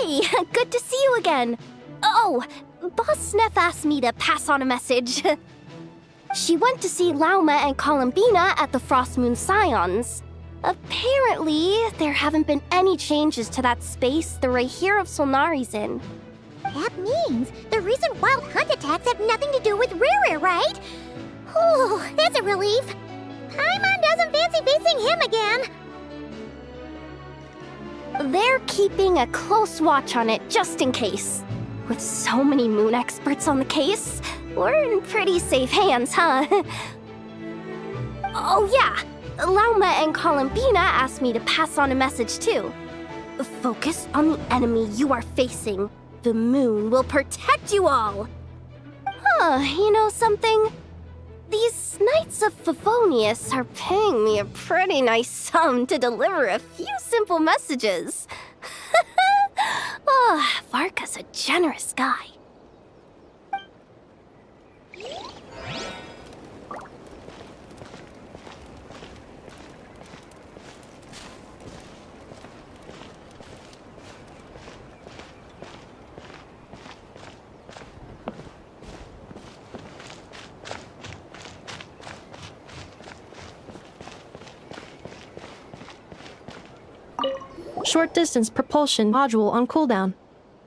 Hey, good to see you again. Oh, Boss Neff asked me to pass on a message. She went to see Lauma and Columbina at the Frost Moon Scions. Apparently, there haven't been any changes to that space the Rahir of Solnari's in. That means the recent wild hunt attacks have nothing to do with Riri, right? Whew, that's a relief. Paimon doesn't fancy facing him again. They're keeping a close watch on it just in case. With so many moon experts on the case, we're in pretty safe hands, huh? Oh yeah, Lauma and Columbina asked me to pass on a message too. Focus on the enemy you are facing. The moon will protect you all. Huh, you know something? These Knights of Favonius are paying me a pretty nice sum to deliver a few simple messages. Oh, Varka's a generous guy. Short distance propulsion module on cooldown.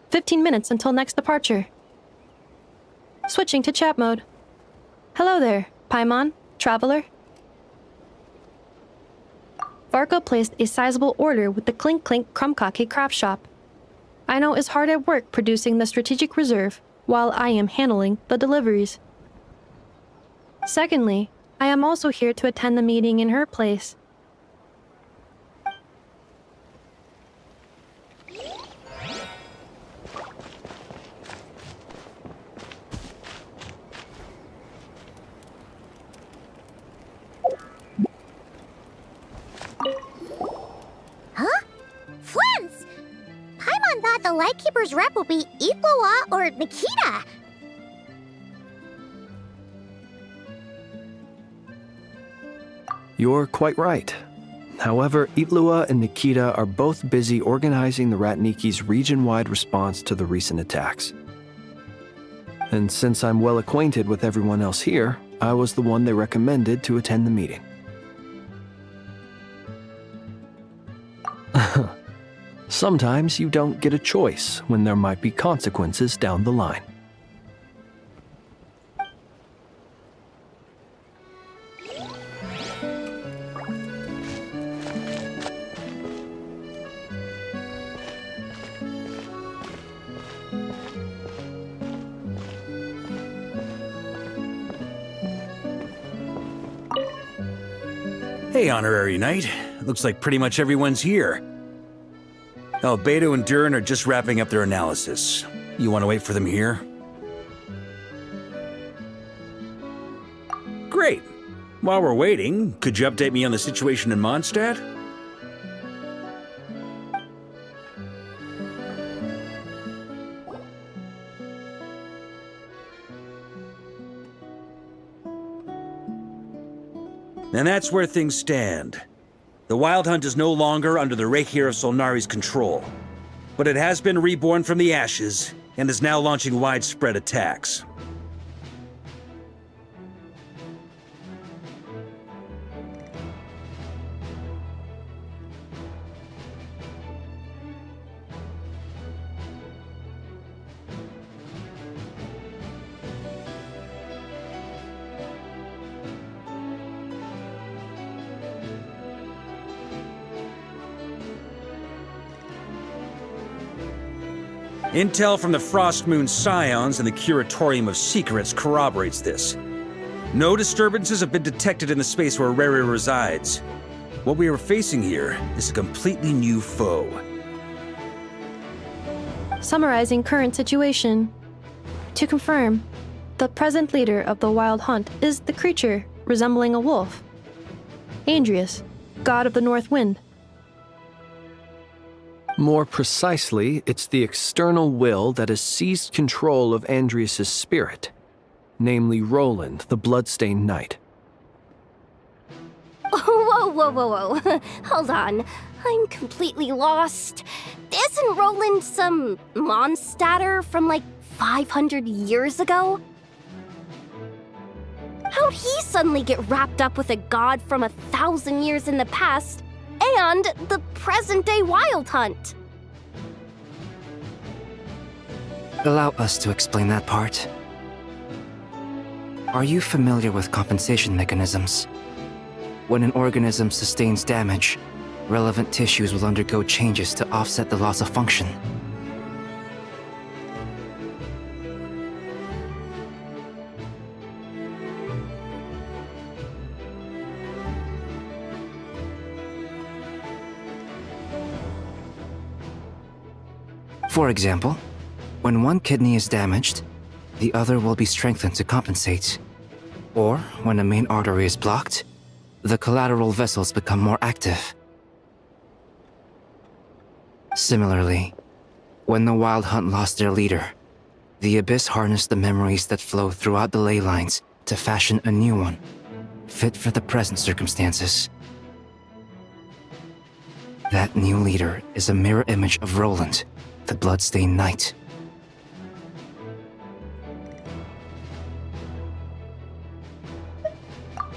15 minutes until next departure. Switching to chat mode. Hello there, Paimon, traveler. Varka placed a sizable order with the Clink Clink Krumkake craft shop. I know is hard at work producing the strategic reserve while I am handling the deliveries. Secondly, I am also here to attend the meeting in her place. Huh? Flint's! Paimon thought the Lightkeeper's rep would be Iqua or Nikita. You're quite right. However, Itlua and Nikita are both busy organizing the Ratniki's region-wide response to the recent attacks. And since I'm well acquainted with everyone else here, I was the one they recommended to attend the meeting. Sometimes you don't get a choice when there might be consequences down the line. Hey, Honorary Knight. Looks like pretty much everyone's here. Oh, Beto and Durin are just wrapping up their analysis. You want to wait for them here? Great. While we're waiting, could you update me on the situation in Mondstadt? And that's where things stand. The Wild Hunt is no longer under the Rahir of Solnari's control, but it has been reborn from the ashes and is now launching widespread attacks. Intel from the Frost Moon Scions and the Curatorium of Secrets corroborates this. No disturbances have been detected in the space where Riri resides. What we are facing here is a completely new foe. Summarizing current situation. To confirm, the present leader of the Wild Hunt is the creature resembling a wolf. Andrius, god of the North Wind. More precisely, it's the external will that has seized control of Andrius' spirit, namely Roland, the Bloodstained Knight. Whoa. Hold on. I'm completely lost. Isn't Roland some monster from like 500 years ago? How'd he suddenly get wrapped up with a god from 1,000 years in the past and the present-day Wild Hunt? Allow us to explain that part. Are you familiar with compensation mechanisms? When an organism sustains damage, relevant tissues will undergo changes to offset the loss of function. For example, when one kidney is damaged, the other will be strengthened to compensate. Or, when a main artery is blocked, the collateral vessels become more active. Similarly, when the Wild Hunt lost their leader, the Abyss harnessed the memories that flow throughout the ley lines to fashion a new one, fit for the present circumstances. That new leader is a mirror image of Roland, the Bloodstained Knight.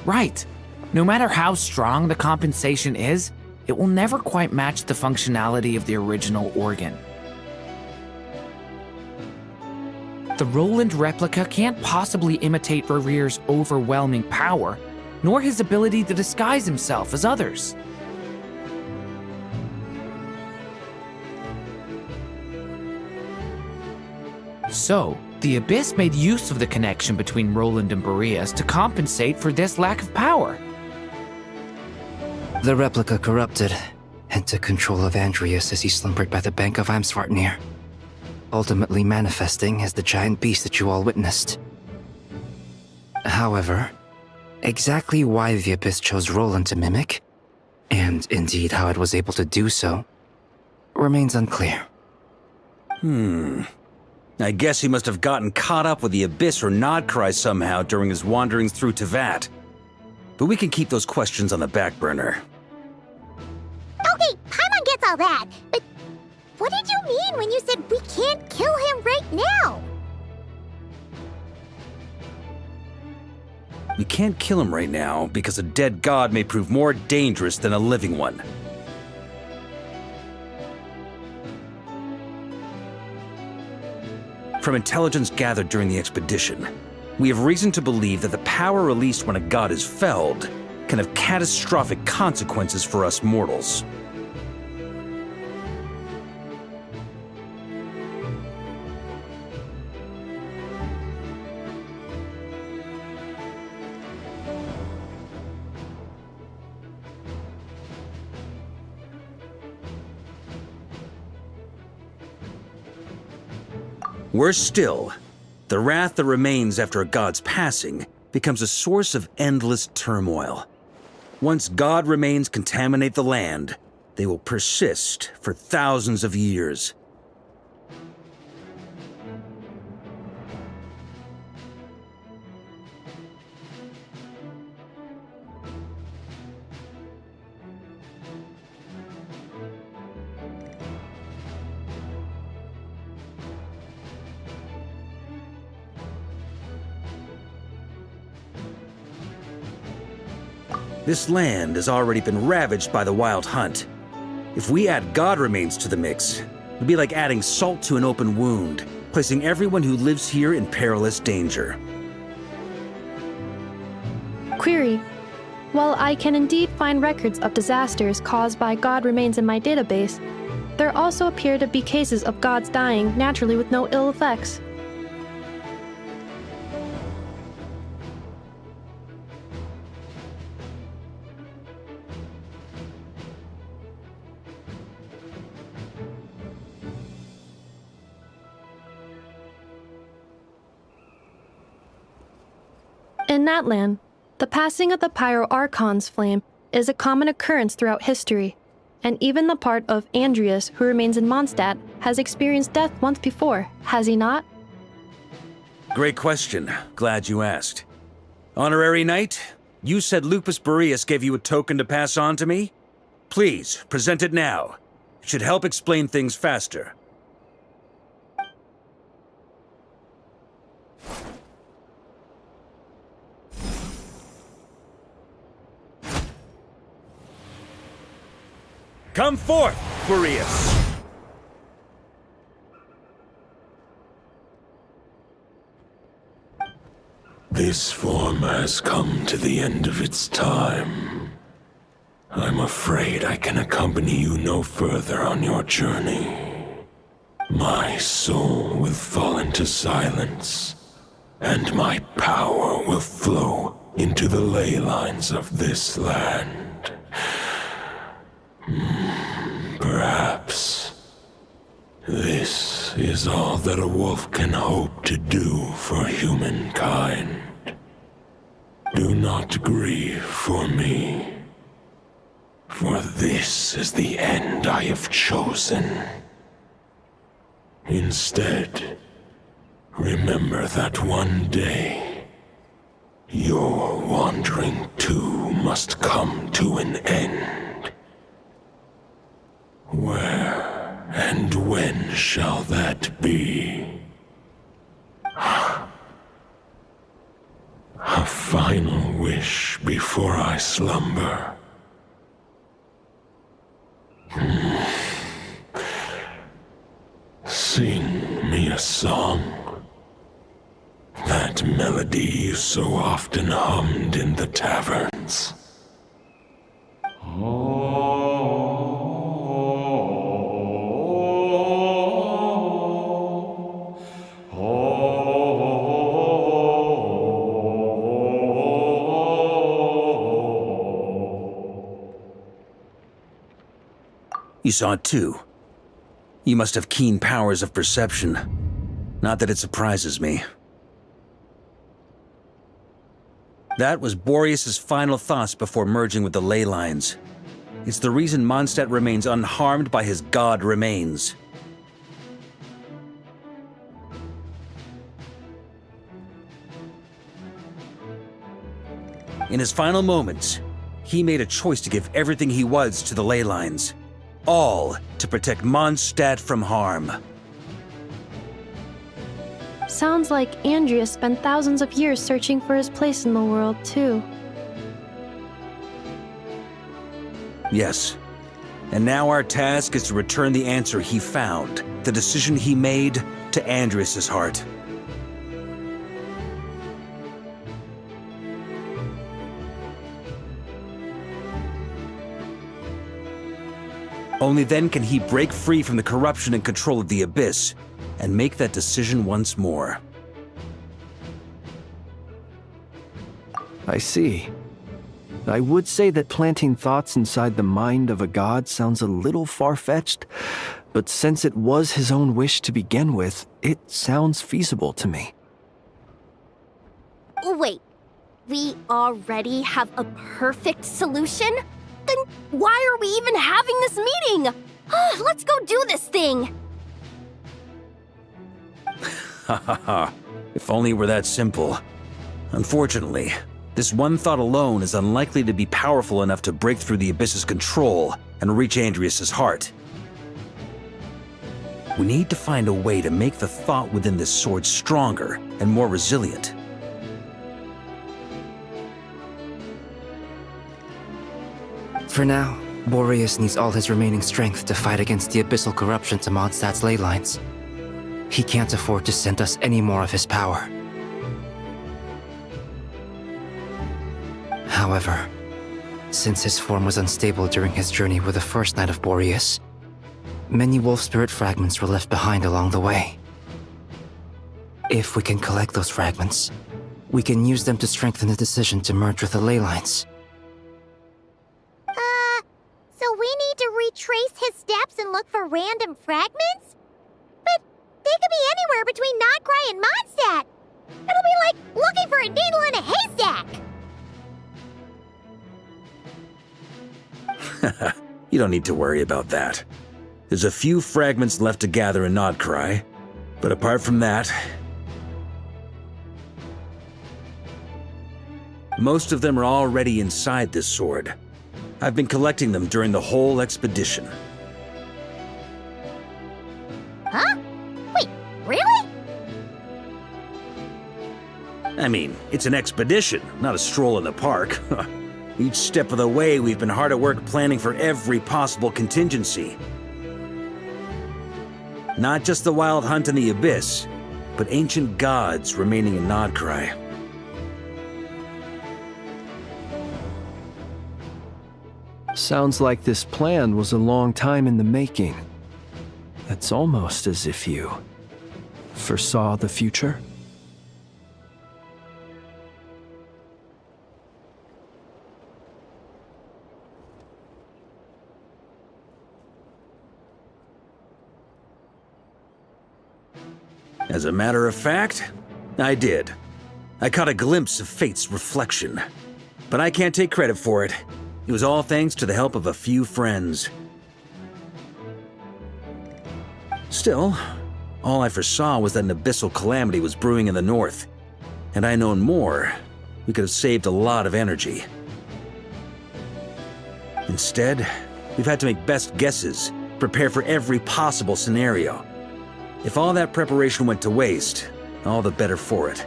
Right. No matter how strong the compensation is, it will never quite match the functionality of the original organ. The Roland replica can't possibly imitate Rerir's overwhelming power, nor his ability to disguise himself as others. So, the Abyss made use of the connection between Roland and Boreas to compensate for this lack of power. The replica corrupted and took control of Andreas as he slumbered by the bank of Eimsvartnir, ultimately manifesting as the giant beast that you all witnessed. However, exactly why the Abyss chose Roland to mimic, and indeed how it was able to do so, remains unclear. I guess he must have gotten caught up with the Abyss or nod-krai somehow during his wanderings through Teyvat. But we can keep those questions on the back burner. Okay, Paimon gets all that, but what did you mean when you said we can't kill him right now? We can't kill him right now because a dead god may prove more dangerous than a living one. From intelligence gathered during the expedition, we have reason to believe that the power released when a god is felled can have catastrophic consequences for us mortals. Worse still, the wrath that remains after a god's passing becomes a source of endless turmoil. Once god remains contaminate the land, they will persist for thousands of years. This land has already been ravaged by the Wild Hunt. If we add god remains to the mix, it'd be like adding salt to an open wound, placing everyone who lives here in perilous danger. Query. While I can indeed find records of disasters caused by god remains in my database, there also appear to be cases of gods dying naturally with no ill effects. In that land, the passing of the Pyro-Archon's flame is a common occurrence throughout history, and even the part of Andreas who remains in Mondstadt has experienced death once before, has he not? Great question. Glad you asked. Honorary Knight, you said Lupus Boreas gave you a token to pass on to me? Please, present it now. It should help explain things faster. Come forth, Boreas! This form has come to the end of its time. I'm afraid I can accompany you no further on your journey. My soul will fall into silence, and my power will flow into the ley lines of this land. Perhaps this is all that a wolf can hope to do for humankind. Do not grieve for me, for this is the end I have chosen. Instead, remember that one day, your wandering too must come to an end. Where and when shall that be? A final wish before I slumber. Sing me a song. That melody you so often hummed in the taverns. You saw it too. You must have keen powers of perception. Not that it surprises me. That was Boreas' final thoughts before merging with the ley lines. It's the reason Mondstadt remains unharmed by his god remains. In his final moments, he made a choice to give everything he was to the ley lines. All to protect Mondstadt from harm. Sounds like Andrea spent thousands of years searching for his place in the world, too. Yes. And now our task is to return the answer he found, the decision he made, to Andreas' heart. Only then can he break free from the corruption and control of the Abyss, and make that decision once more. I see. I would say that planting thoughts inside the mind of a god sounds a little far-fetched, but since it was his own wish to begin with, it sounds feasible to me. Wait, we already have a perfect solution? Then why are we even having this meeting? Let's go do this thing! Ha ha ha. If only it were that simple. Unfortunately, this one thought alone is unlikely to be powerful enough to break through the Abyss's control and reach Andreas' heart. We need to find a way to make the thought within this sword stronger and more resilient. For now, Boreas needs all his remaining strength to fight against the abyssal corruption to Mondstadt's ley lines. He can't afford to send us any more of his power. However, since his form was unstable during his journey with the first night of Boreas, many wolf spirit fragments were left behind along the way. If we can collect those fragments, we can use them to strengthen the decision to merge with the ley lines. So we need to retrace his steps and look for random fragments? But they could be anywhere between nod-krai and Mondstadt. It'll be like looking for a needle in a haystack. You don't need to worry about that. There's a few fragments left to gather in nod-krai, but apart from that, most of them are already inside this sword. I've been collecting them during the whole expedition. Huh? Wait, really? I mean, it's an expedition, not a stroll in the park. Each step of the way, we've been hard at work planning for every possible contingency. Not just the wild hunt in the abyss, but ancient gods remaining in nod-krai. Sounds like this plan was a long time in the making. It's almost as if you foresaw the future. As a matter of fact, I did. I caught a glimpse of fate's reflection. But I can't take credit for it. It was all thanks to the help of a few friends. Still, all I foresaw was that an abyssal calamity was brewing in the north. Had I known more, we could have saved a lot of energy. Instead, we've had to make best guesses, prepare for every possible scenario. If all that preparation went to waste, all the better for it.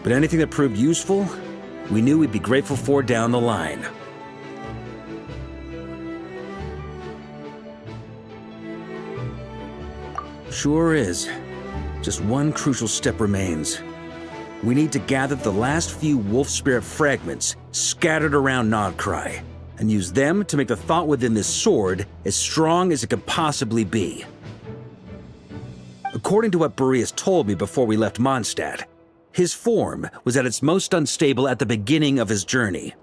But anything that proved useful, we knew we'd be grateful for down the line. Sure is. Just one crucial step remains. We need to gather the last few wolf spirit fragments scattered around nod-krai, and use them to make the thought within this sword as strong as it could possibly be. According to what Boreas told me before we left Mondstadt, his form was at its most unstable at the beginning of his journey.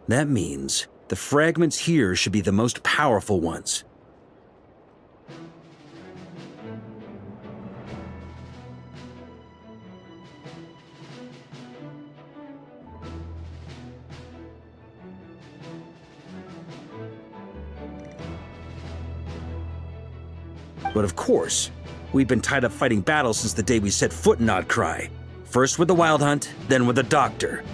That means the fragments here should be the most powerful ones. But of course, we've been tied up fighting battles since the day we set foot in nod-krai. First with the Wild Hunt, then with the Doctor.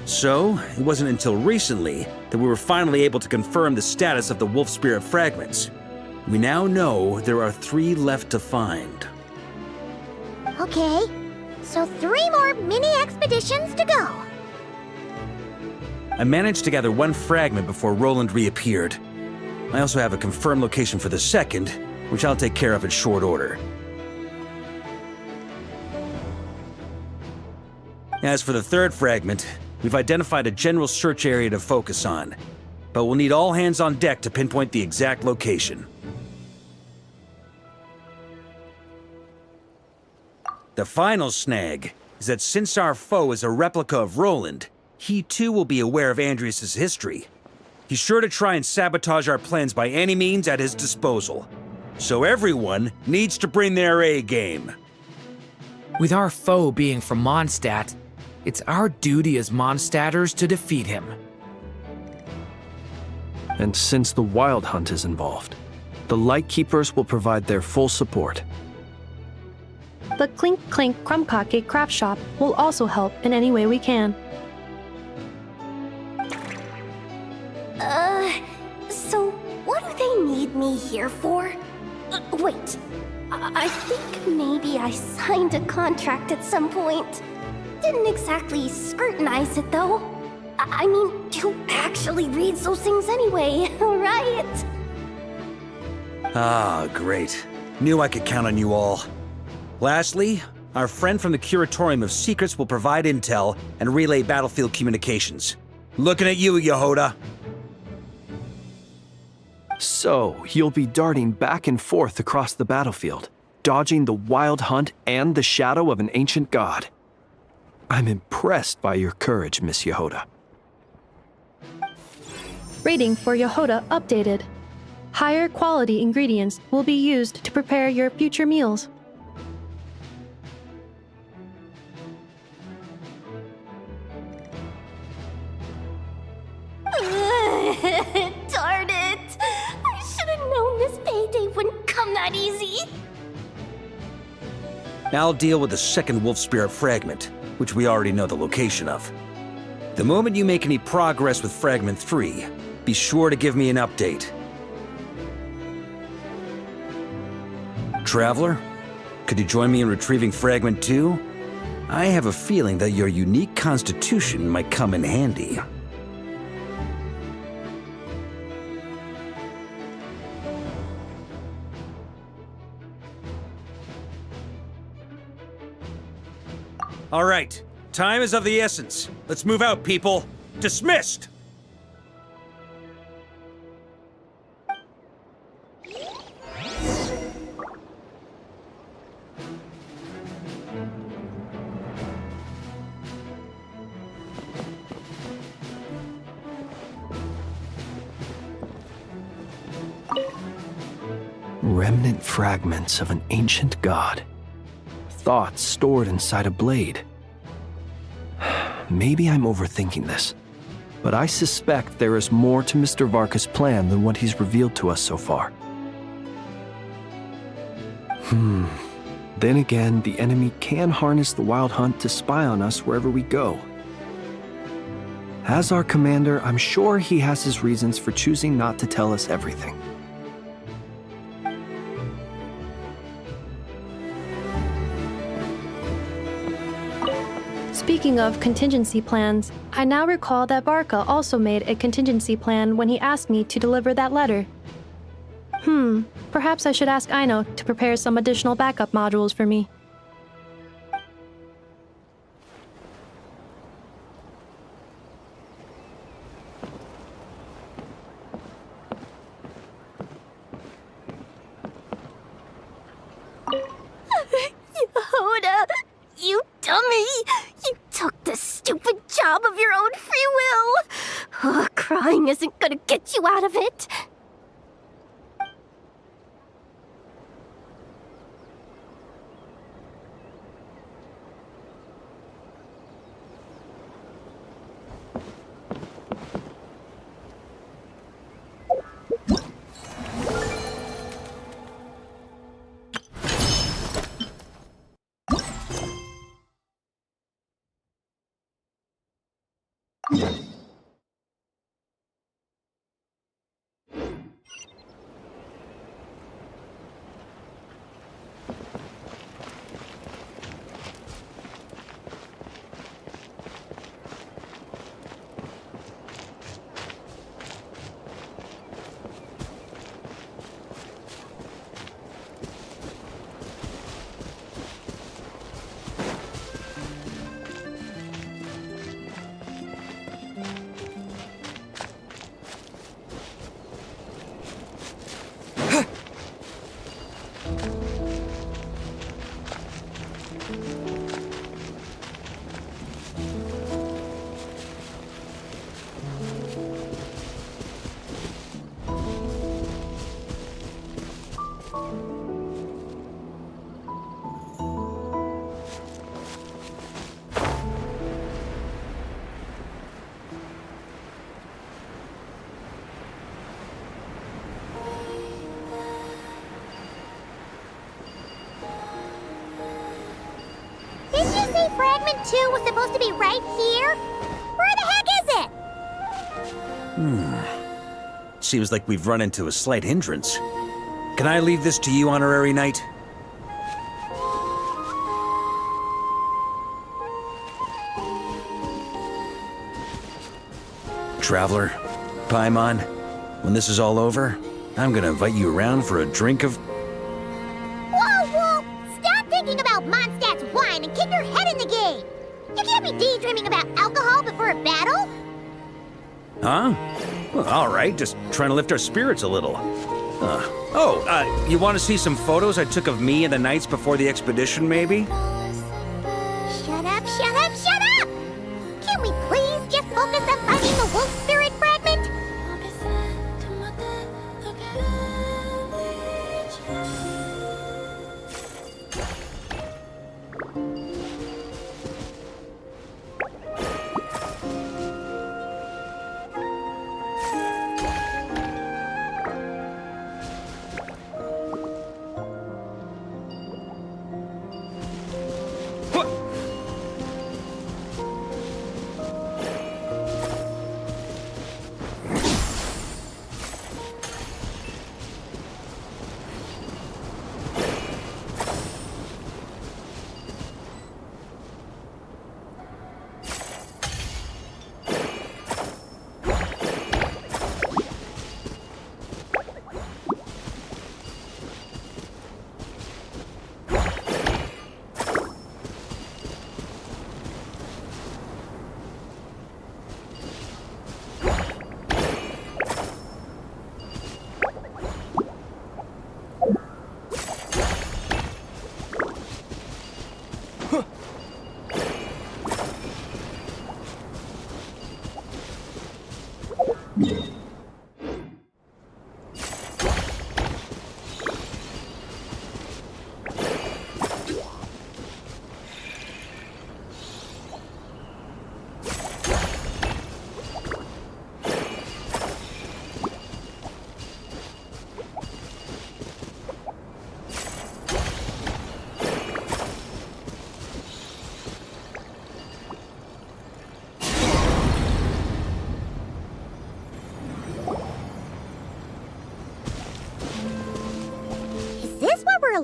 So, it wasn't until recently that we were finally able to confirm the status of the Wolf Spirit fragments. We now know there are 3 left to find. Okay, so 3 more mini expeditions to go. I managed to gather 1 fragment before Roland reappeared. I also have a confirmed location for the second, which I'll take care of in short order. As for the 3rd fragment, we've identified a general search area to focus on, but we'll need all hands on deck to pinpoint the exact location. The final snag is that since our foe is a replica of Roland, he too will be aware of Andrias' history. He's sure to try and sabotage our plans by any means at his disposal. So everyone needs to bring their A game. With our foe being from Mondstadt, it's our duty as Mondstadters to defeat him. And since the Wild Hunt is involved, the Lightkeepers will provide their full support. The Clink Clink Krumkake craft shop will also help in any way we can. So what do they need me here for? Wait, I think maybe I signed a contract at some point. Didn't exactly scrutinize it though. I mean, who actually reads those things anyway, right? Ah, great. Knew I could count on you all. Lastly, our friend from the Curatorium of Secrets will provide intel and relay battlefield communications. Looking at you, Yehoda. So, you'll be darting back and forth across the battlefield, dodging the Wild Hunt and the shadow of an ancient god. I'm impressed by your courage, Miss Yehoda. Rating for Yehoda updated. Higher quality ingredients will be used to prepare your future meals. Darn it! I should have known this payday wouldn't come that easy. I'll deal with the second Wolf Spirit fragment, which we already know the location of. The moment you make any progress with Fragment 3, be sure to give me an update. Traveler, could you join me in retrieving Fragment 2? I have a feeling that your unique constitution might come in handy. All right, time is of the essence. Let's move out, people. Dismissed! Remnant fragments of an ancient god. Thoughts stored inside a blade. Maybe I'm overthinking this, but I suspect there is more to Mr. Varka's plan than what he's revealed to us so far. Then again, the enemy can harness the Wild Hunt to spy on us wherever we go. As our commander, I'm sure he has his reasons for choosing not to tell us everything. Speaking of contingency plans, I now recall that Varka also made a contingency plan when he asked me to deliver that letter. Perhaps I should ask Aino to prepare some additional backup modules for me. Yehuda, you dummy! You took the stupid job of your own free will! Crying isn't gonna get you out of it! Fragment 2 was supposed to be right here? Where the heck is it? Seems like we've run into a slight hindrance. Can I leave this to you, Honorary Knight? Traveler, Paimon, when this is all over, I'm gonna invite you around for a drink of... Whoa! Stop thinking about Mondstadt's wine and keep your head in the game! You can't be daydreaming about alcohol before a battle! Huh? Well, all right, just trying to lift our spirits a little. You want to see some photos I took of me and the knights before the expedition, maybe? Shut up! Can we please just focus on finding the wolf spirit fragment?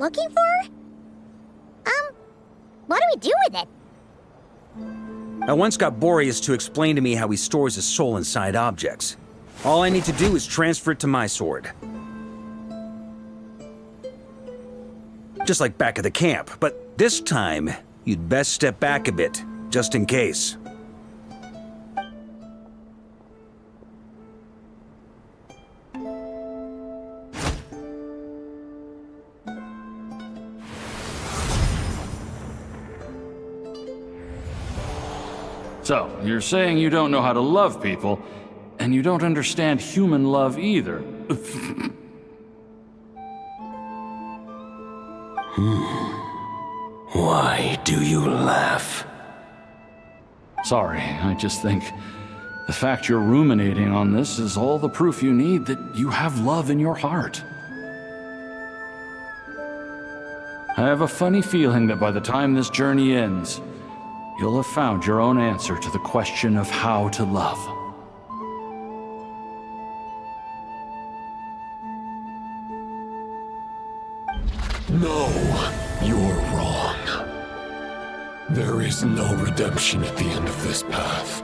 looking for? What do we do with it? I once got Boreas to explain to me how he stores his soul inside objects. All I need to do is transfer it to my sword. Just like back at the camp, but this time, you'd best step back a bit, just in case. So, you're saying you don't know how to love people, and you don't understand human love either. Why do you laugh? Sorry, I just think the fact you're ruminating on this is all the proof you need that you have love in your heart. I have a funny feeling that by the time this journey ends, you'll have found your own answer to the question of how to love. No, you're wrong. There is no redemption at the end of this path.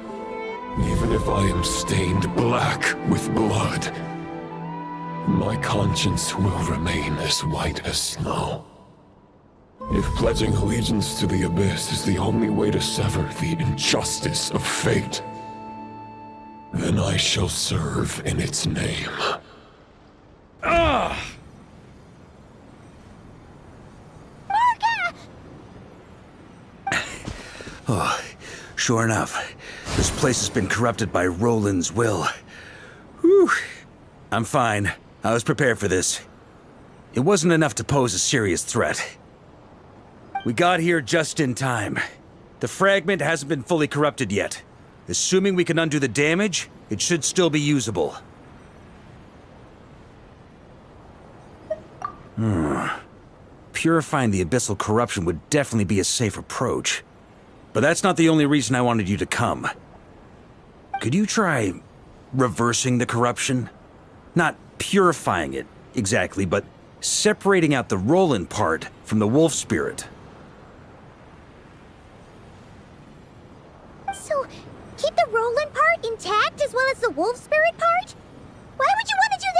Even if I am stained black with blood, my conscience will remain as white as snow. If pledging allegiance to the Abyss is the only way to sever the injustice of fate, then I shall serve in its name. Ah! Oh, sure enough, this place has been corrupted by Roland's will. Whew. I'm fine. I was prepared for this. It wasn't enough to pose a serious threat. We got here just in time. The fragment hasn't been fully corrupted yet. Assuming we can undo the damage, it should still be usable. Purifying the abyssal corruption would definitely be a safe approach. But that's not the only reason I wanted you to come. Could you try reversing the corruption? Not purifying it, exactly, but separating out the Roland part from the wolf spirit. So, keep the Roland part intact as well as the wolf spirit part? Why would you want to do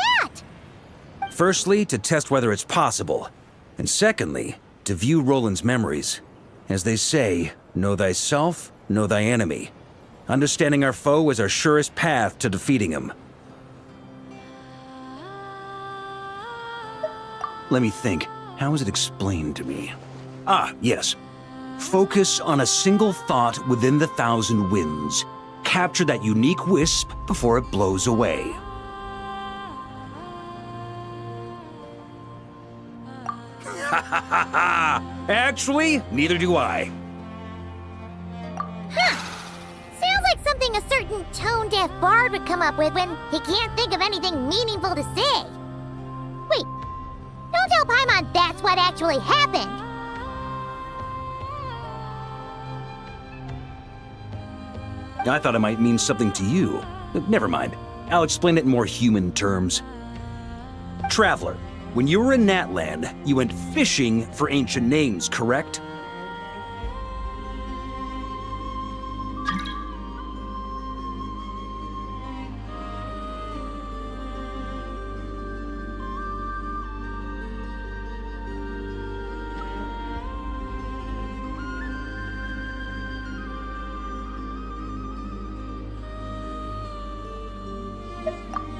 that? Firstly, to test whether it's possible. And secondly, to view Roland's memories. As they say, know thyself, know thy enemy. Understanding our foe is our surest path to defeating him. Let me think. How was it explained to me? Ah, yes. Focus on a single thought within the 1,000 winds. Capture that unique wisp before it blows away. Actually, neither do I. Sounds like something a certain tone-deaf bard would come up with when he can't think of anything meaningful to say. Wait, don't tell Paimon that's what actually happened. I thought it might mean something to you. Never mind. I'll explain it in more human terms. Traveler, when you were in Natland, you went fishing for ancient names, correct?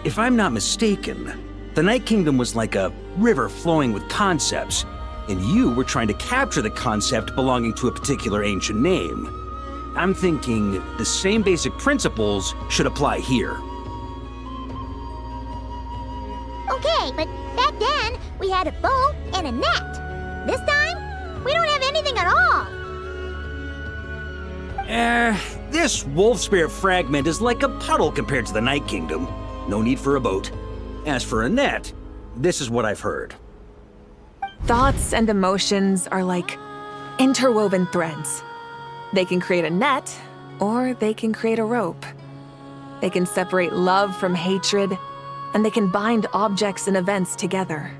If I'm not mistaken, the Night Kingdom was like a river flowing with concepts, and you were trying to capture the concept belonging to a particular ancient name. I'm thinking the same basic principles should apply here. Okay, but back then, we had a bow and a net. This time, we don't have anything at all. This wolf spirit fragment is like a puddle compared to the Night Kingdom. No need for a boat. As for a net, this is what I've heard. Thoughts and emotions are like interwoven threads. They can create a net, or they can create a rope. They can separate love from hatred, and they can bind objects and events together.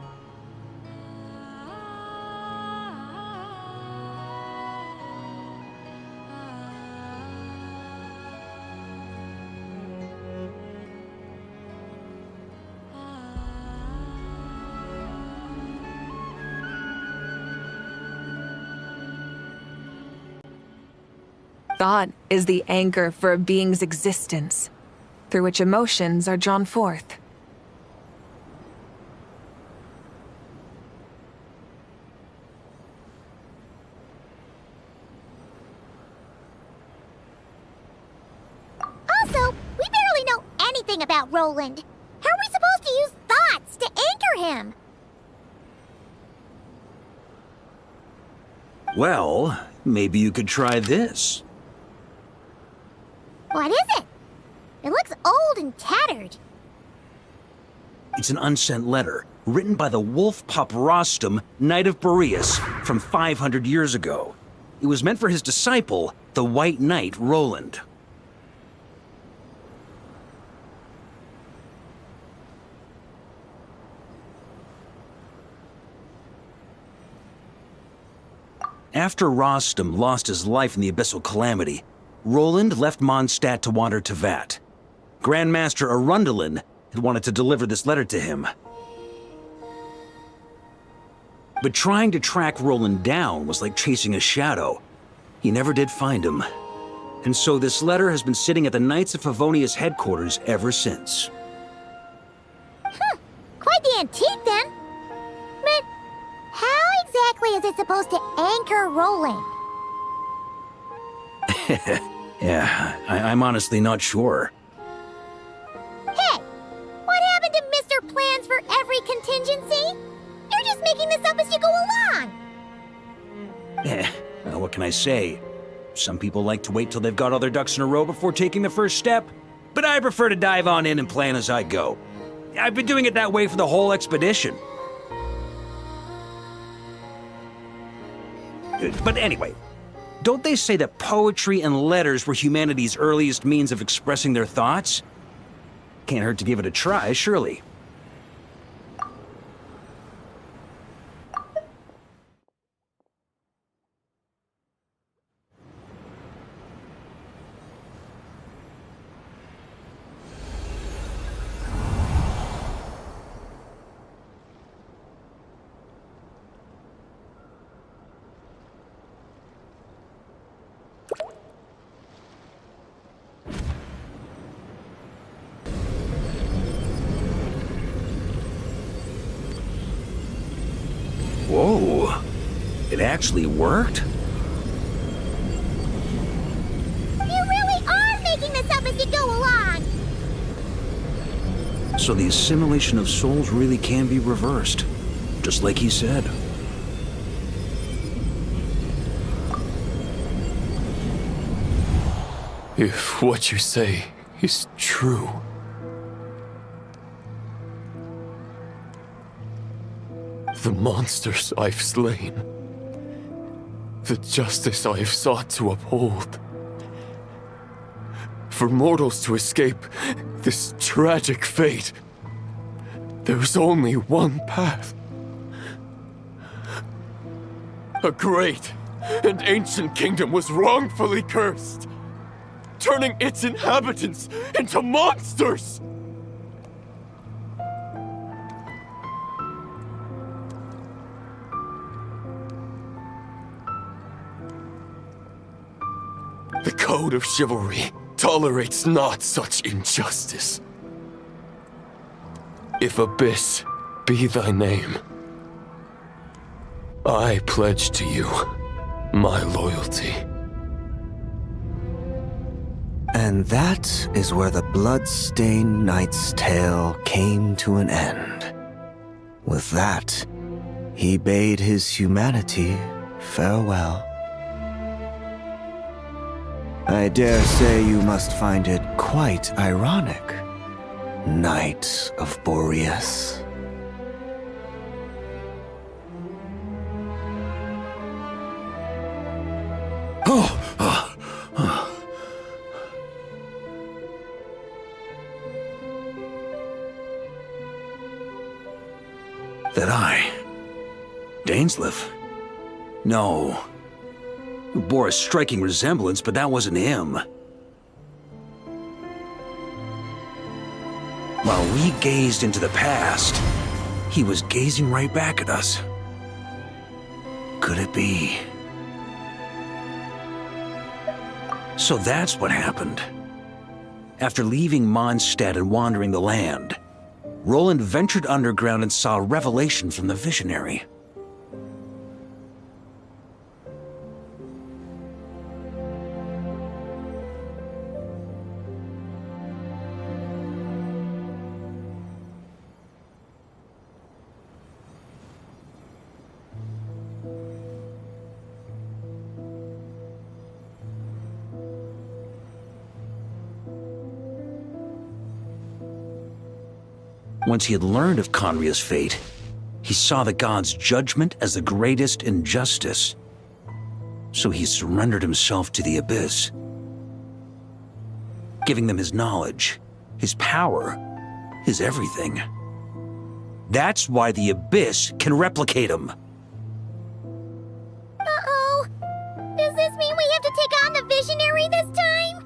Thought is the anchor for a being's existence, through which emotions are drawn forth. Also, we barely know anything about Roland. How are we supposed to use thoughts to anchor him? Well, maybe you could try this. What is it? It looks old and tattered. It's an unsent letter, written by the wolf pup Rostam, Knight of Boreas, from 500 years ago. It was meant for his disciple, the White Knight Roland. After Rostam lost his life in the Abyssal Calamity, Roland left Mondstadt to wander Teyvat. Grandmaster Arundelen had wanted to deliver this letter to him. But trying to track Roland down was like chasing a shadow. He never did find him. And so this letter has been sitting at the Knights of Favonia's headquarters ever since. Quite the antique then. But how exactly is it supposed to anchor Roland? Yeah, I'm honestly not sure. Hey, what happened to Mr. Plans for every contingency? You're just making this up as you go along. Well, what can I say? Some people like to wait till they've got all their ducks in a row before taking the first step, but I prefer to dive on in and plan as I go. I've been doing it that way for the whole expedition. But anyway, don't they say that poetry and letters were humanity's earliest means of expressing their thoughts? Can't hurt to give it a try, surely. Whoa, it actually worked? You really are making this up as you go along. So the assimilation of souls really can be reversed, just like he said. If what you say is true, the monsters I've slain, the justice I've sought to uphold, for mortals to escape this tragic fate, there's only one path. A great and ancient kingdom was wrongfully cursed, turning its inhabitants into monsters! The code of chivalry tolerates not such injustice. If Abyss be thy name, I pledge to you my loyalty. And that is where the blood-stained knight's tale came to an end. With that, he bade his humanity farewell. I dare say you must find it quite ironic, Knight of Boreas. That I? Dainsleif? No. It bore a striking resemblance, but that wasn't him. While we gazed into the past, he was gazing right back at us. Could it be? So that's what happened. After leaving Mondstadt and wandering the land, Roland ventured underground and saw a revelation from the visionary. Once he had learned of Conria's fate, he saw the gods' judgment as the greatest injustice. So he surrendered himself to the Abyss, giving them his knowledge, his power, his everything. That's why the Abyss can replicate him. Uh-oh. Does this mean we have to take on the Visionary this time?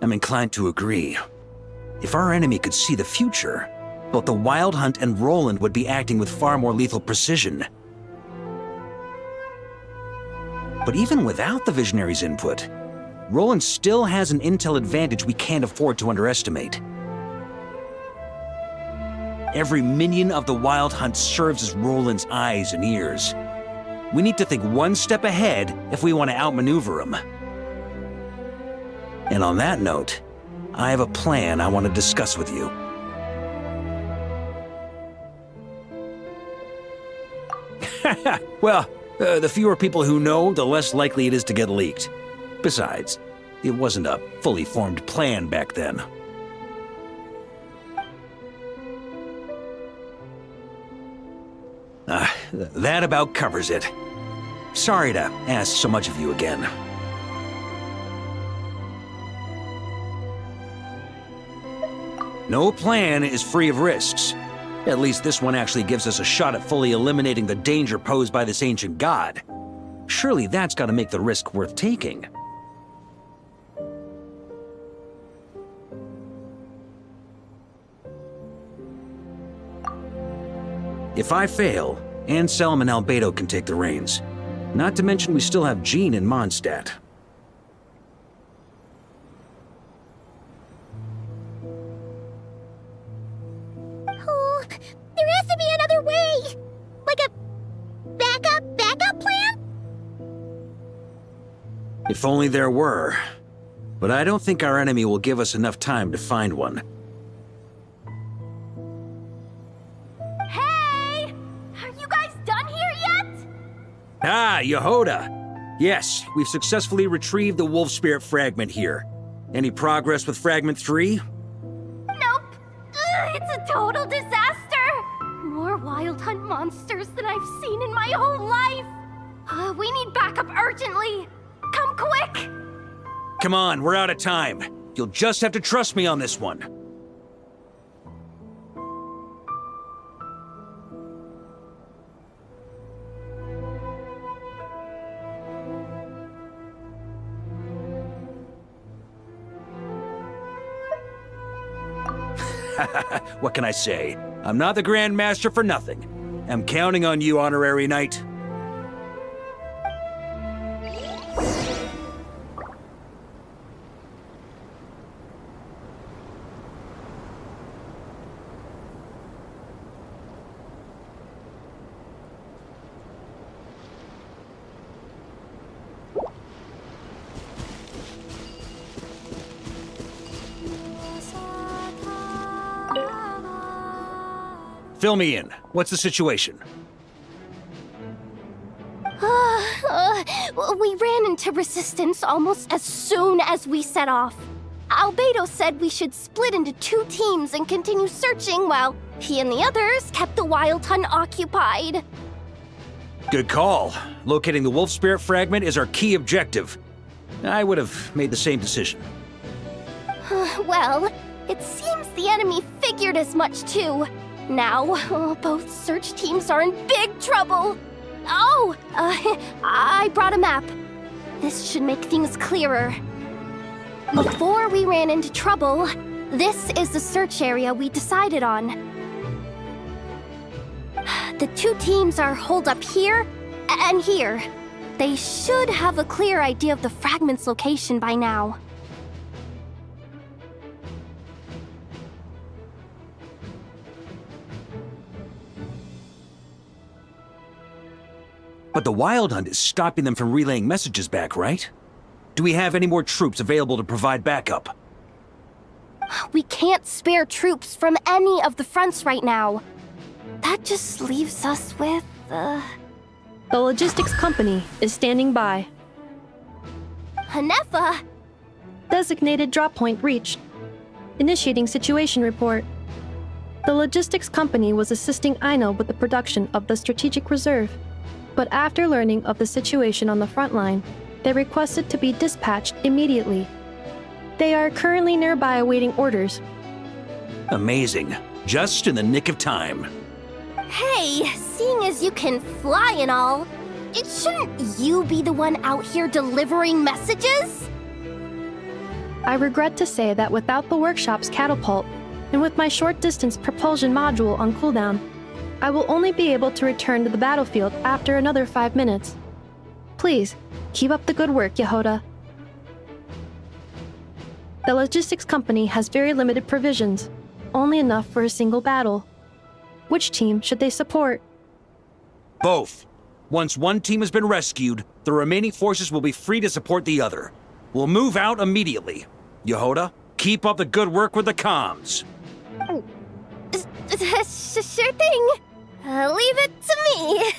I'm inclined to agree. If our enemy could see the future, both the Wild Hunt and Roland would be acting with far more lethal precision. But even without the Visionary's input, Roland still has an intel advantage we can't afford to underestimate. Every minion of the Wild Hunt serves as Roland's eyes and ears. We need to think one step ahead if we want to outmaneuver him. And on that note, I have a plan I want to discuss with you. Well, the fewer people who know, the less likely it is to get leaked. Besides, it wasn't a fully formed plan back then. That about covers it. Sorry to ask so much of you again. No plan is free of risks. At least this one actually gives us a shot at fully eliminating the danger posed by this ancient god. Surely that's got to make the risk worth taking. If I fail, Anselm and Albedo can take the reins. Not to mention we still have Jean in Mondstadt. Oh, there has to be another way! Like a backup plan? If only there were. But I don't think our enemy will give us enough time to find one. Hey! Are you guys done here yet? Ah, Yehoda! Yes, we've successfully retrieved the Wolf Spirit fragment here. Any progress with Fragment 3? Nope. It's a total disaster. More Wild Hunt monsters than I've seen in my whole life. We need backup urgently. Come quick. Come on, we're out of time. You'll just have to trust me on this one. What can I say? I'm not the Grand Master for nothing. I'm counting on you, Honorary Knight. Fill me in. What's the situation? We ran into resistance almost as soon as we set off. Albedo said we should split into 2 teams and continue searching while he and the others kept the Wild Hunt occupied. Good call. Locating the Wolf Spirit fragment is our key objective. I would have made the same decision. Well, it seems the enemy figured as much too. Now, both search teams are in big trouble. Oh, I brought a map. This should make things clearer. Before we ran into trouble, this is the search area we decided on. The two teams are holed up here and here. They should have a clear idea of the fragment's location by now. But the Wild Hunt is stopping them from relaying messages back, right? Do we have any more troops available to provide backup? We can't spare troops from any of the fronts right now. That just leaves us with, The logistics company is standing by. Hanefa! Designated drop point reached. Initiating situation report. The logistics company was assisting Aino with the production of the strategic reserve. But after learning of the situation on the front line, they requested to be dispatched immediately. They are currently nearby awaiting orders. Amazing. Just in the nick of time. Hey, seeing as you can fly and all, shouldn't you be the one out here delivering messages? I regret to say that without the workshop's catapult, and with my short-distance propulsion module on cooldown, I will only be able to return to the battlefield after another 5 minutes. Please, keep up the good work, Yehoda. The logistics company has very limited provisions, only enough for a single battle. Which team should they support? Both. Once one team has been rescued, the remaining forces will be free to support the other. We'll move out immediately. Yehoda, keep up the good work with the comms. Sure thing. Leave it to me.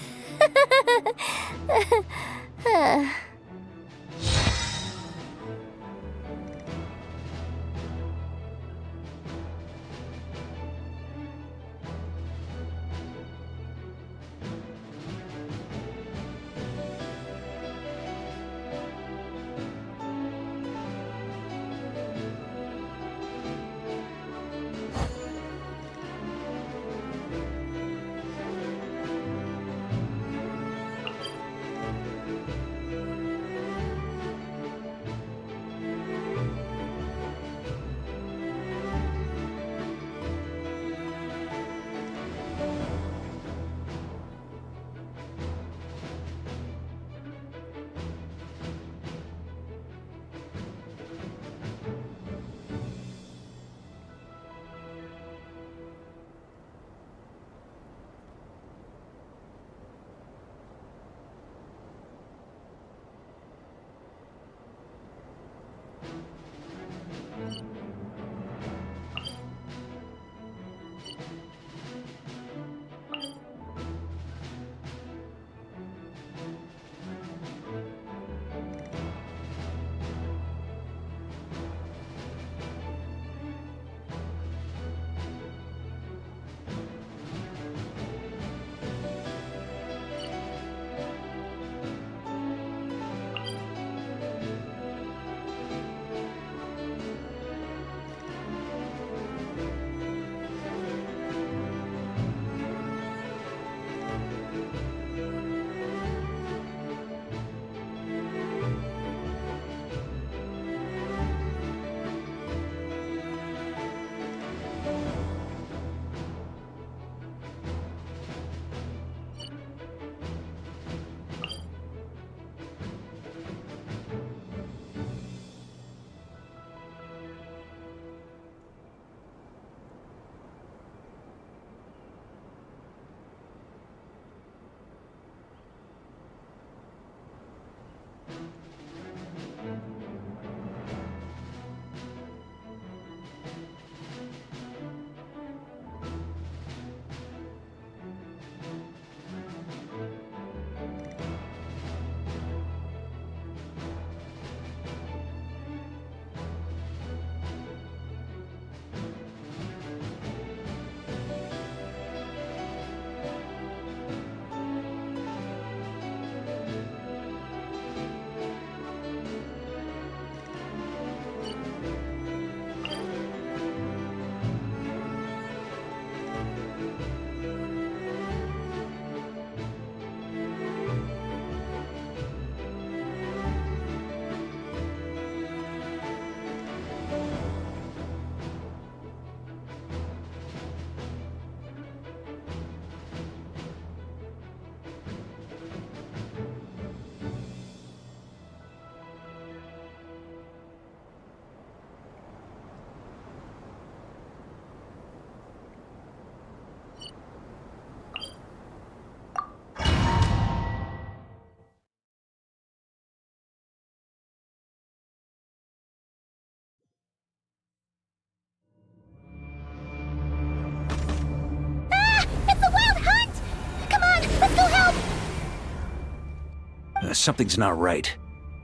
Something's not right.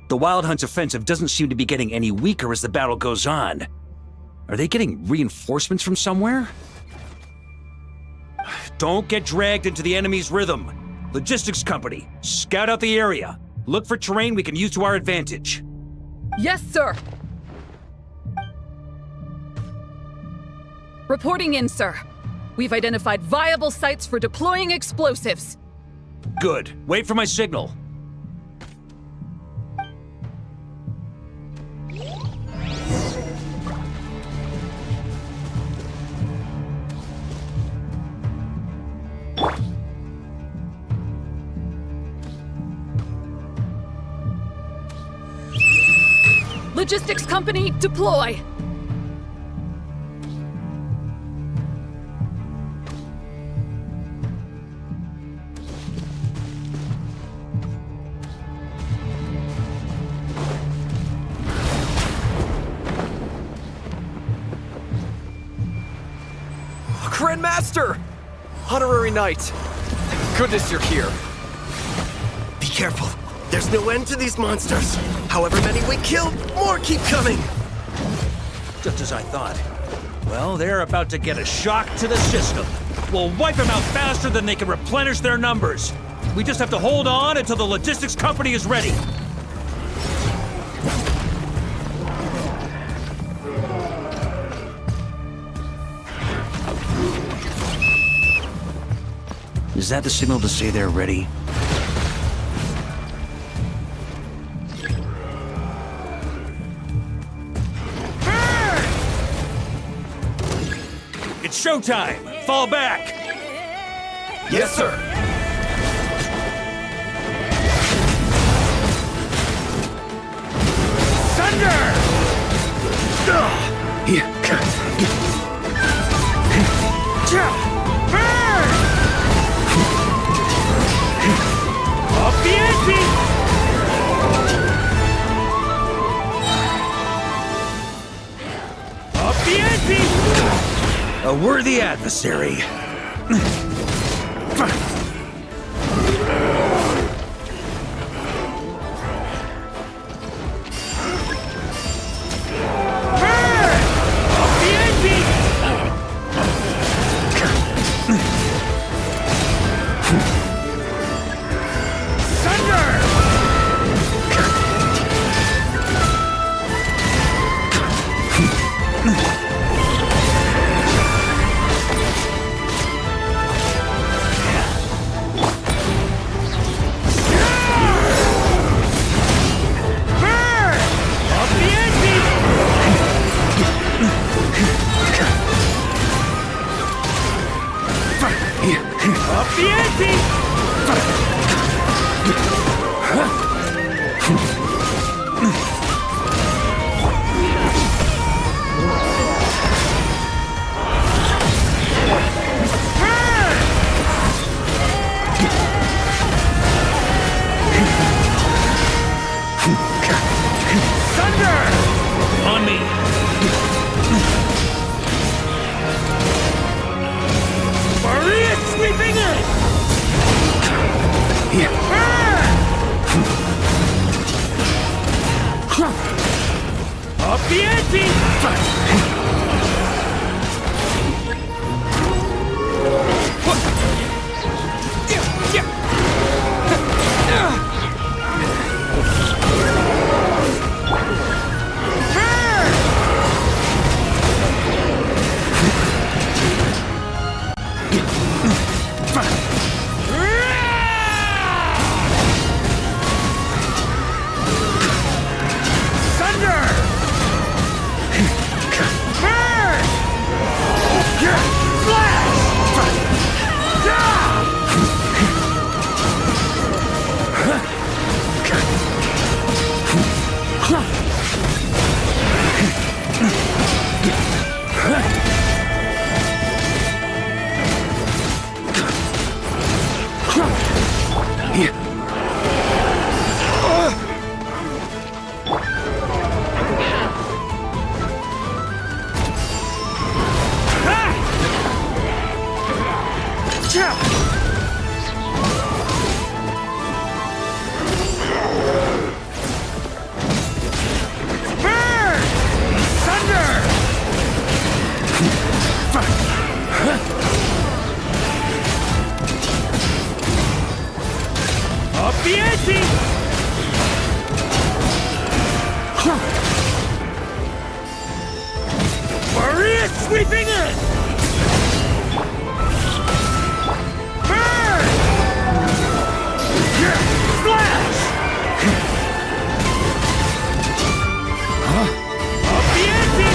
The Wild Hunt's offensive doesn't seem to be getting any weaker as the battle goes on. Are they getting reinforcements from somewhere? Don't get dragged into the enemy's rhythm. Logistics company, scout out the area. Look for terrain we can use to our advantage. Yes, sir. Reporting in, sir. We've identified viable sites for deploying explosives. Good. Wait for my signal. Logistics company, deploy! Grandmaster! Honorary Knight! Thank goodness you're here. Be careful. There's no end to these monsters. However many we kill, more keep coming. Just as I thought. Well, they're about to get a shock to the system. We'll wipe them out faster than they can replenish their numbers. We just have to hold on until the logistics company is ready. Is that the signal to say they're ready? It's showtime! Fall back! Yes, sir. Thunder! Burn! Up the ante! Up the ante! A worthy adversary. sweeping in! Burn! Flash! Up the ante!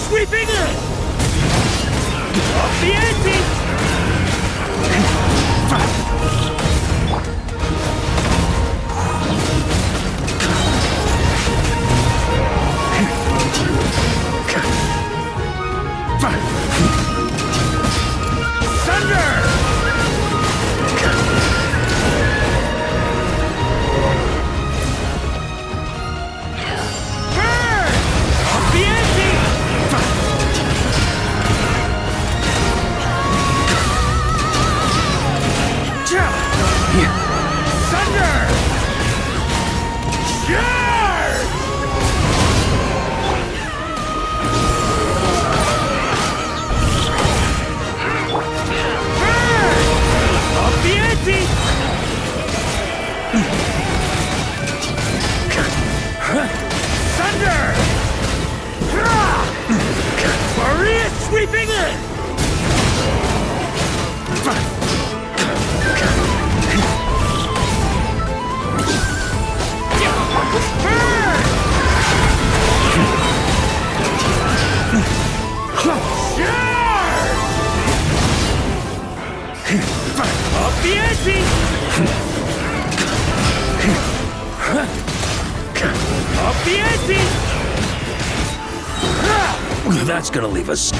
Sweeping in! Up the ante! Thunder! Burn! Up the ante! Thunder! Charge! Burn! Up the ante! Thunder! Maria sweeping in! Up the ante! Up the ante! That's gonna leave us.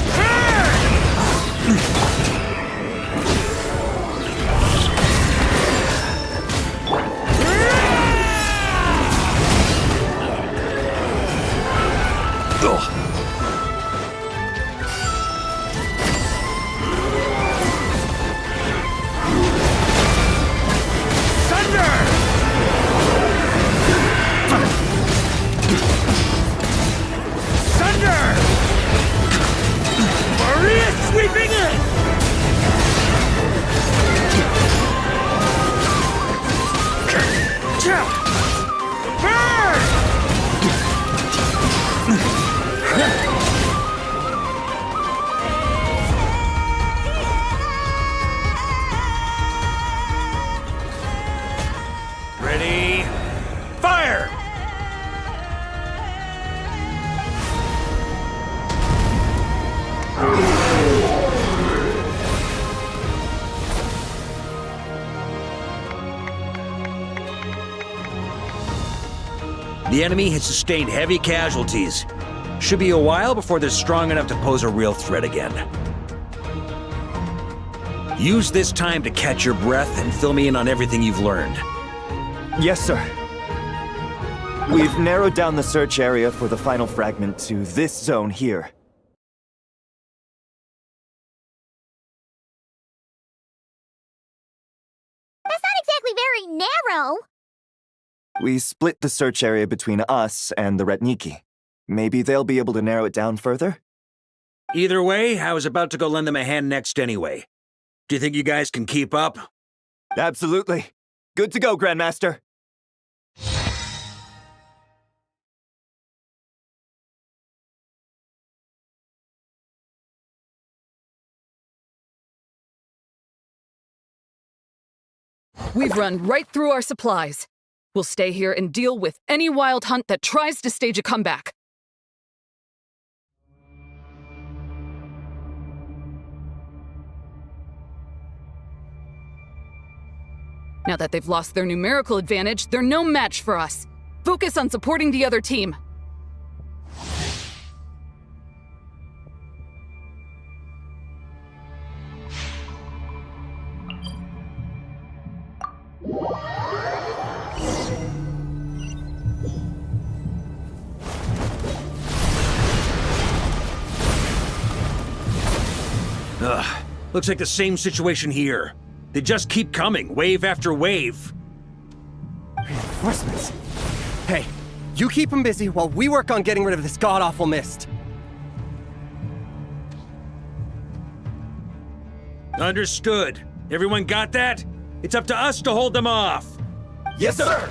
Sweeping in! Burn! Ready? Fire! The enemy has sustained heavy casualties. Should be a while before they're strong enough to pose a real threat again. Use this time to catch your breath and fill me in on everything you've learned. Yes, sir. We've narrowed down the search area for the final fragment to this zone here. That's not exactly very narrow. We split the search area between us and the Ratniki. Maybe they'll be able to narrow it down further? Either way, I was about to go lend them a hand next anyway. Do you think you guys can keep up? Absolutely. Good to go, Grandmaster. We've run right through our supplies. We'll stay here and deal with any wild hunt that tries to stage a comeback. Now that they've lost their numerical advantage, they're no match for us. Focus on supporting the other team. Looks like the same situation here. They just keep coming, wave after wave. Reinforcements. Hey, you keep them busy while we work on getting rid of this god-awful mist. Understood. Everyone got that? It's up to us to hold them off. Yes, sir!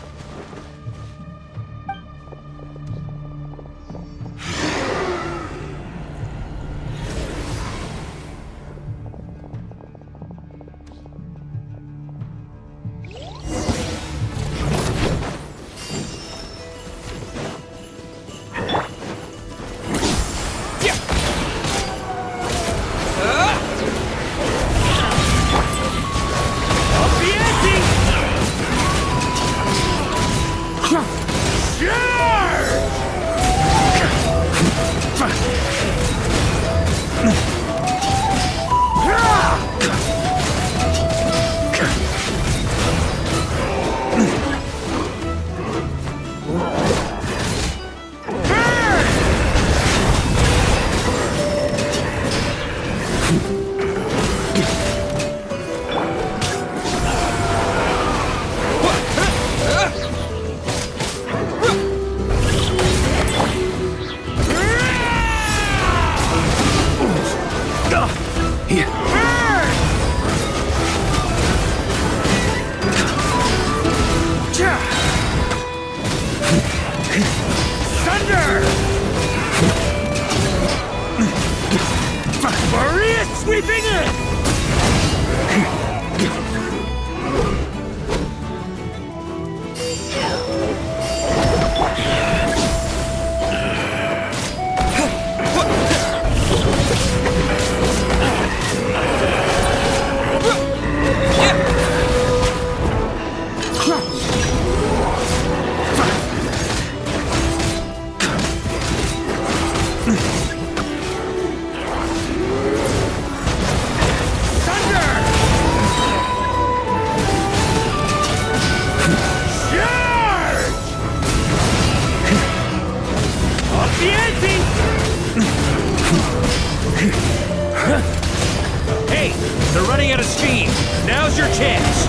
Hey, they're running out of steam. Now's your chance.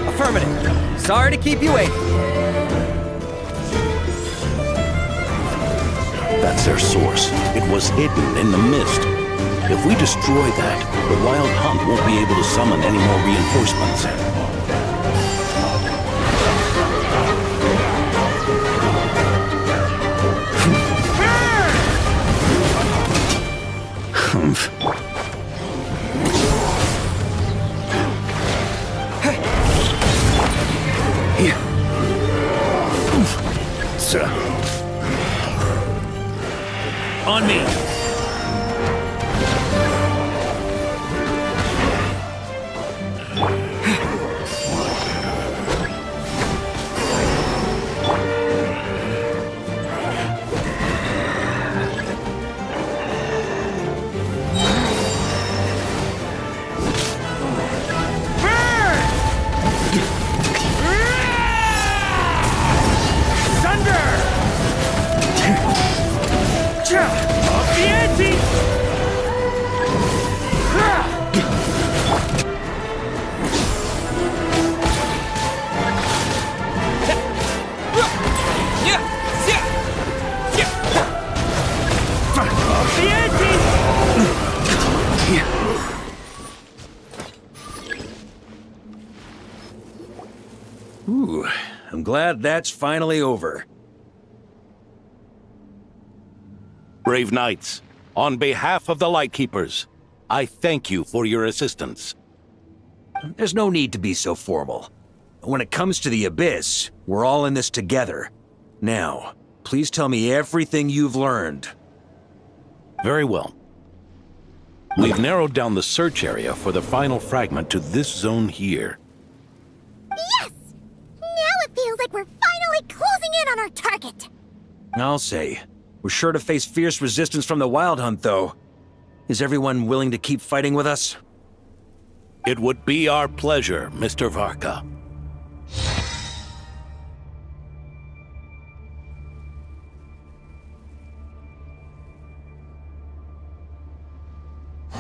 Affirmative. Sorry to keep you waiting. That's their source. It was hidden in the mist. If we destroy that, the Wild Hunt won't be able to summon any more reinforcements. Humph. Here. Sir. On me. Ooh, I'm glad that's finally over. Brave knights, on behalf of the Lightkeepers, I thank you for your assistance. There's no need to be so formal. When it comes to the Abyss, we're all in this together. Now, please tell me everything you've learned. Very well. We've narrowed down the search area for the final fragment to this zone here. Yes! Now it feels like we're finally closing in on our target. I'll say. We're sure to face fierce resistance from the Wild Hunt, though. Is everyone willing to keep fighting with us? It would be our pleasure, Mr. Varka.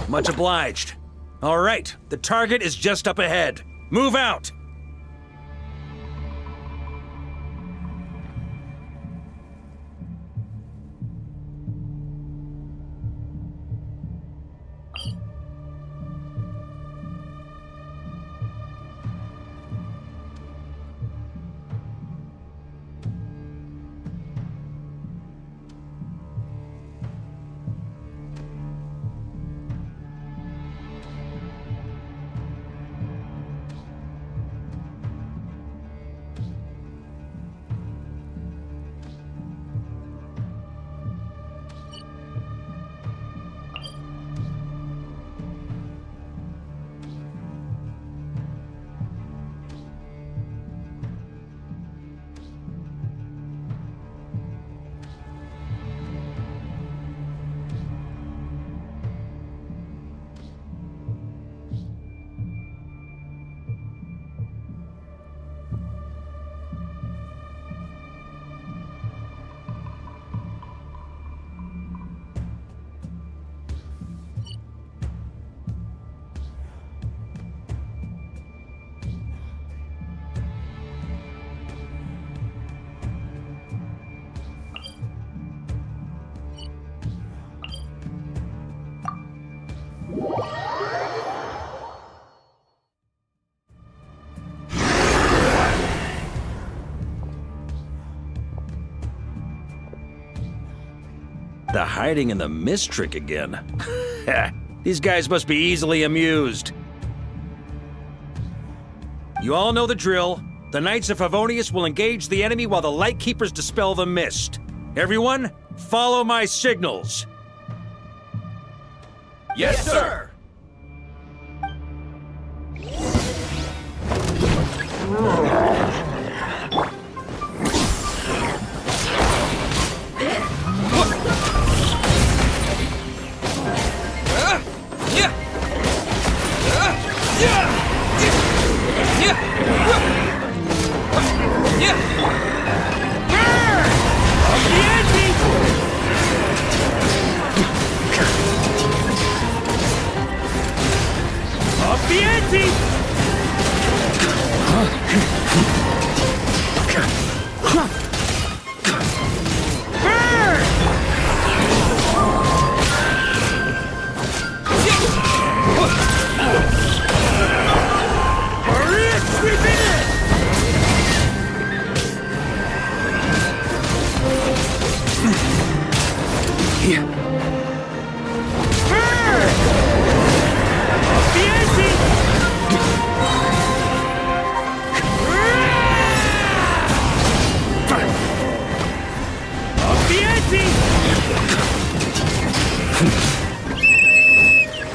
Much obliged. All right, the target is just up ahead. Move out! The hiding in the mist trick again. These guys must be easily amused. You all know the drill. The Knights of Favonius will engage the enemy while the Lightkeepers dispel the mist. Everyone, follow my signals. Yes, sir!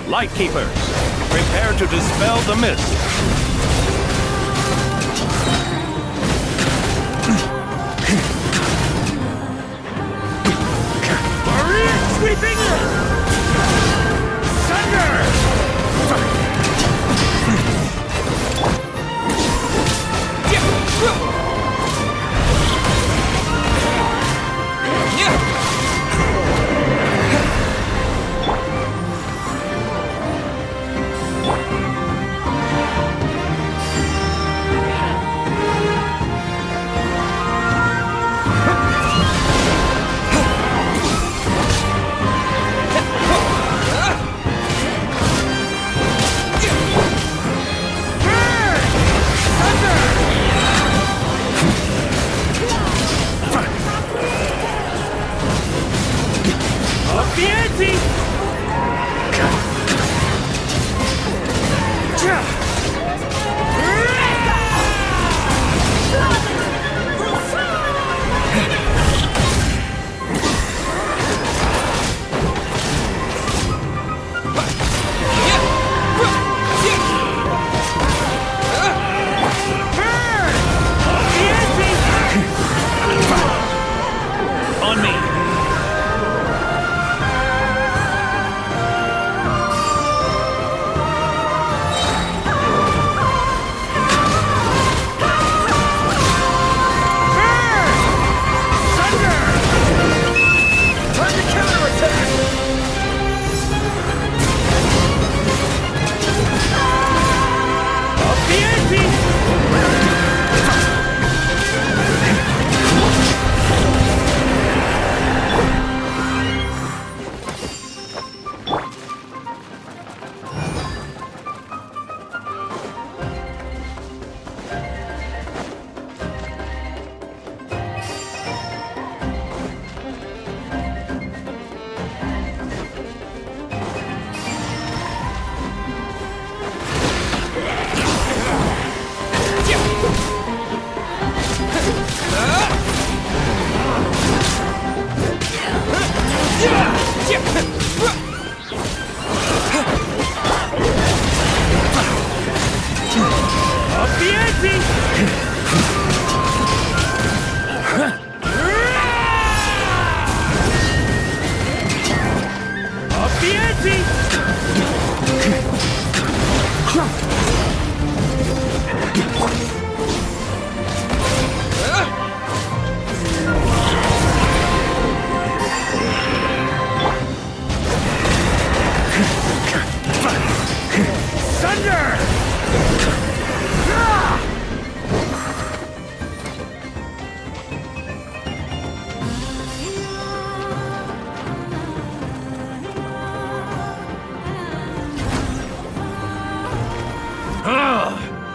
Lightkeepers, prepare to dispel the mist. Sweeping in! Thunder!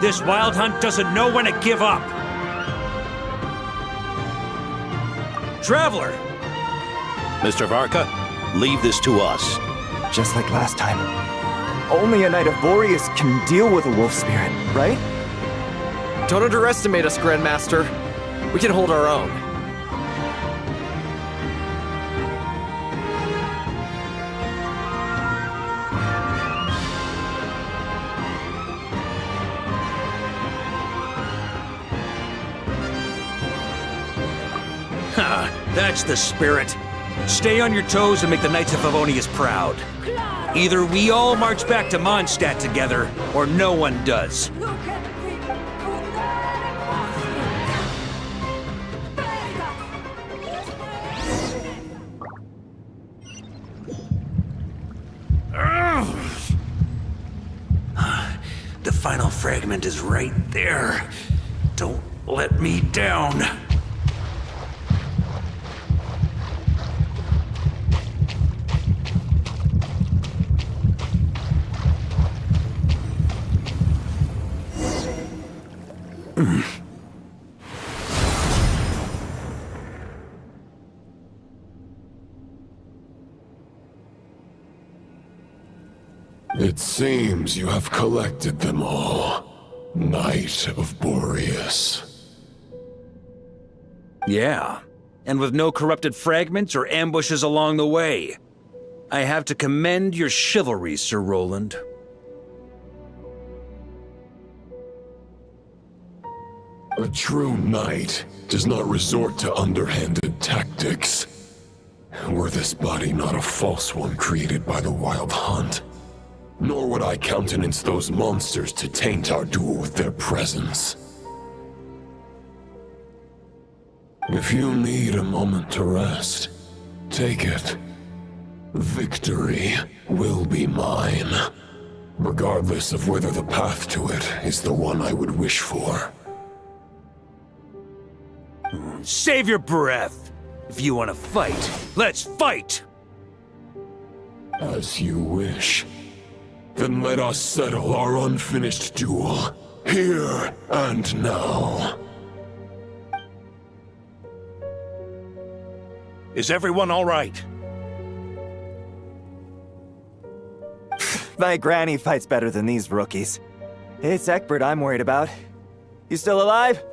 This wild hunt doesn't know when to give up. Traveler! Mr. Varka, leave this to us. Just like last time. Only a Knight of Boreas can deal with a wolf spirit, right? Don't underestimate us, Grandmaster. We can hold our own. Ha! That's the spirit. Stay on your toes and make the Knights of Favonius proud. Either we all march back to Mondstadt together, or no one does. The final fragment is right there. Don't let me down. It seems you have collected them all, Knight of Boreas. Yeah, and with no corrupted fragments or ambushes along the way. I have to commend your chivalry, Sir Roland. A true knight does not resort to underhanded tactics. Were this body not a false one created by the Wild Hunt, nor would I countenance those monsters to taint our duel with their presence. If you need a moment to rest, take it. Victory will be mine, regardless of whether the path to it is the one I would wish for. Save your breath! If you want to fight, let's fight! As you wish. Then let us settle our unfinished duel, here and now. Is everyone all right? My granny fights better than these rookies. It's Egbert I'm worried about. You still alive?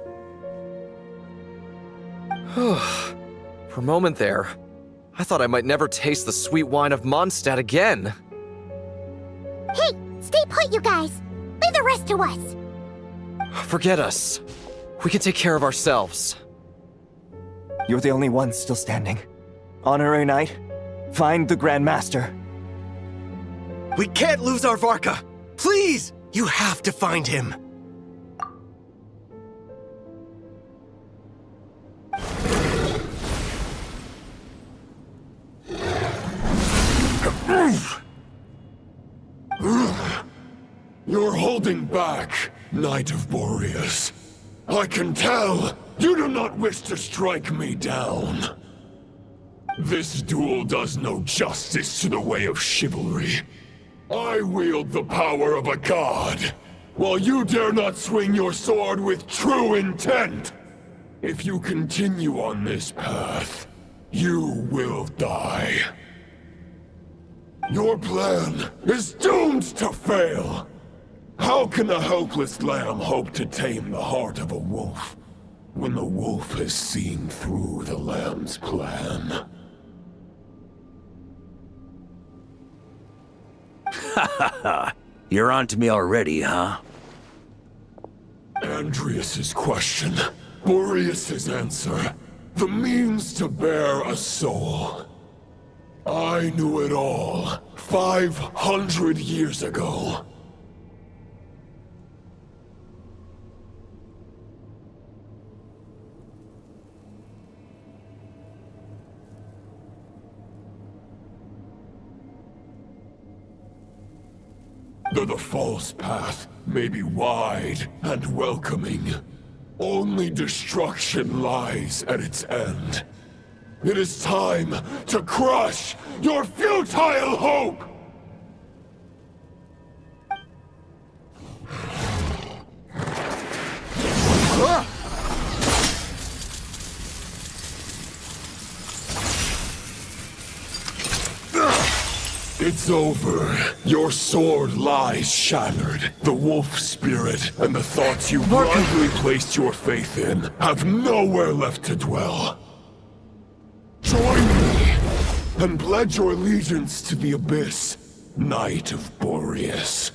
For a moment there, I thought I might never taste the sweet wine of Mondstadt again. Hey, stay put, you guys. Leave the rest to us. Forget us. We can take care of ourselves. You're the only one still standing. Honorary Knight, find the Grand Master. We can't lose our Varka! Please! You have to find him! You're holding back, Knight of Boreas. I can tell you do not wish to strike me down. This duel does no justice to the way of chivalry. I wield the power of a god, while you dare not swing your sword with true intent. If you continue on this path, you will die. Your plan is doomed to fail. How can a helpless lamb hope to tame the heart of a wolf, when the wolf has seen through the lamb's plan? Ha ha ha! You're on to me already, huh? Andreas's question, Boreas's answer, the means to bear a soul. I knew it all 500 years ago. Though the false path may be wide and welcoming, only destruction lies at its end. It is time to crush your futile hope! It's over. Your sword lies shattered. The wolf spirit and the thoughts you blindly placed your faith in have nowhere left to dwell. Join me and pledge your allegiance to the abyss, Knight of Boreas.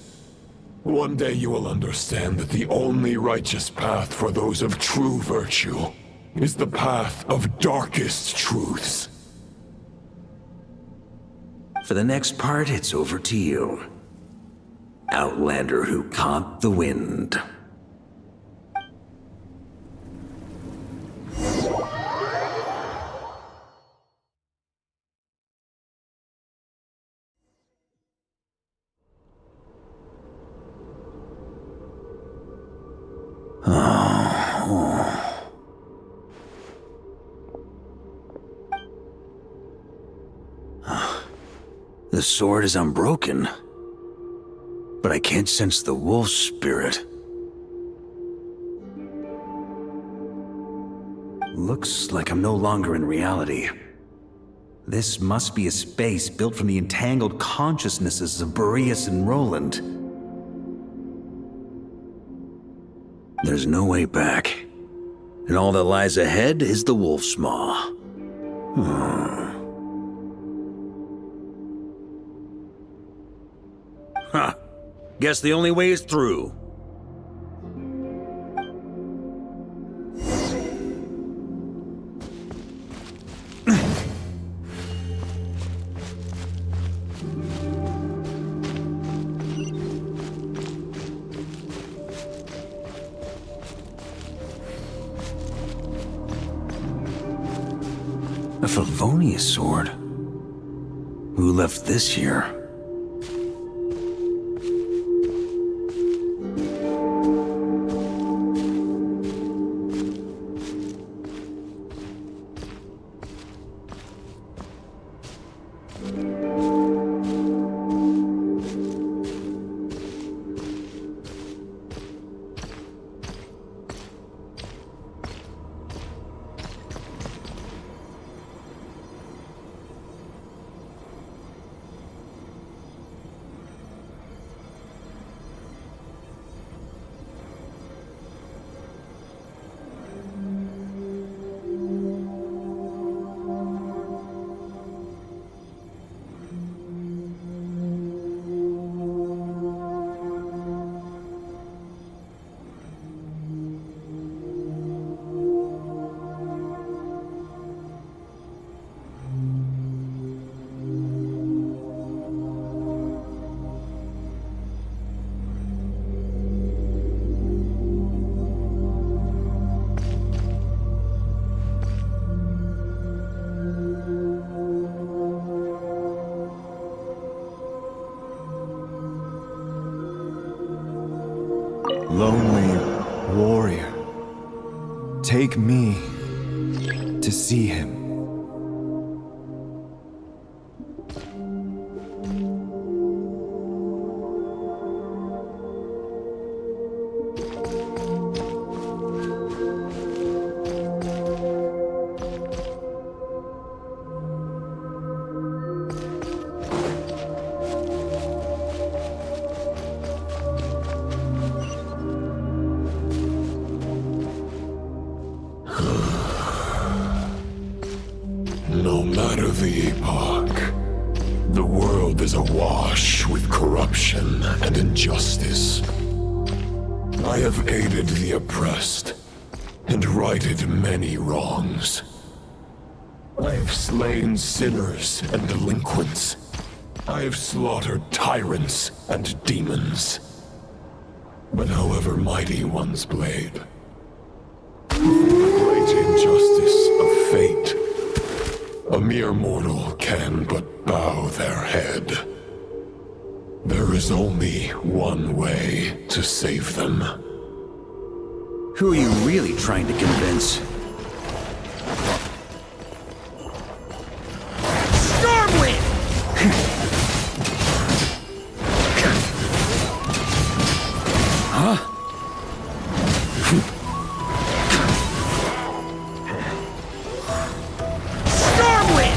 One day you will understand that the only righteous path for those of true virtue is the path of darkest truths. For the next part, it's over to you. Outlander who caught the wind. The sword is unbroken, but I can't sense the wolf spirit. Looks like I'm no longer in reality. This must be a space built from the entangled consciousnesses of Boreas and Roland. There's no way back, and all that lies ahead is the wolf's maw. Huh. Guess the only way is through. A Favonius sword? Who left this here? Lonely warrior, take me to see him. No matter the epoch, the world is awash with corruption and injustice. I have aided the oppressed and righted many wrongs. I have slain sinners and delinquents. I have slaughtered tyrants and demons. But however mighty one's blade, before the great injustice of fate, a mere mortal can but bow their head. There is only one way to save them. Who are you really trying to convince? Stormwind! Huh? Stormwind!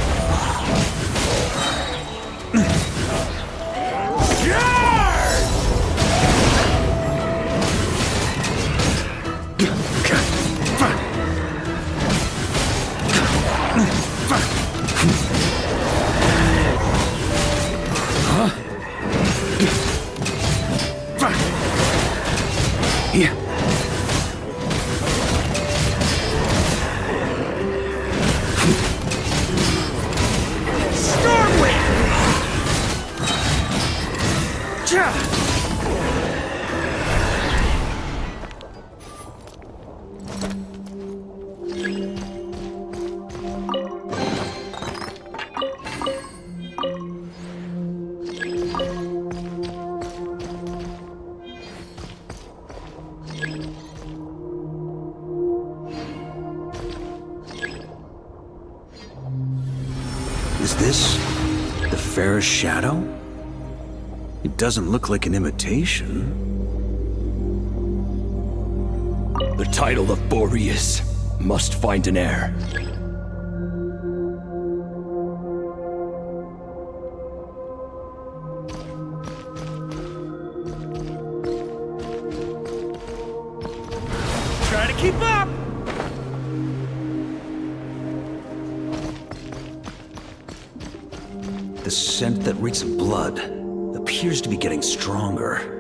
fairest shadow? It doesn't look like an imitation. The title of Boreas must find an heir. Try to keep up! The scent that reeks of blood appears to be getting stronger.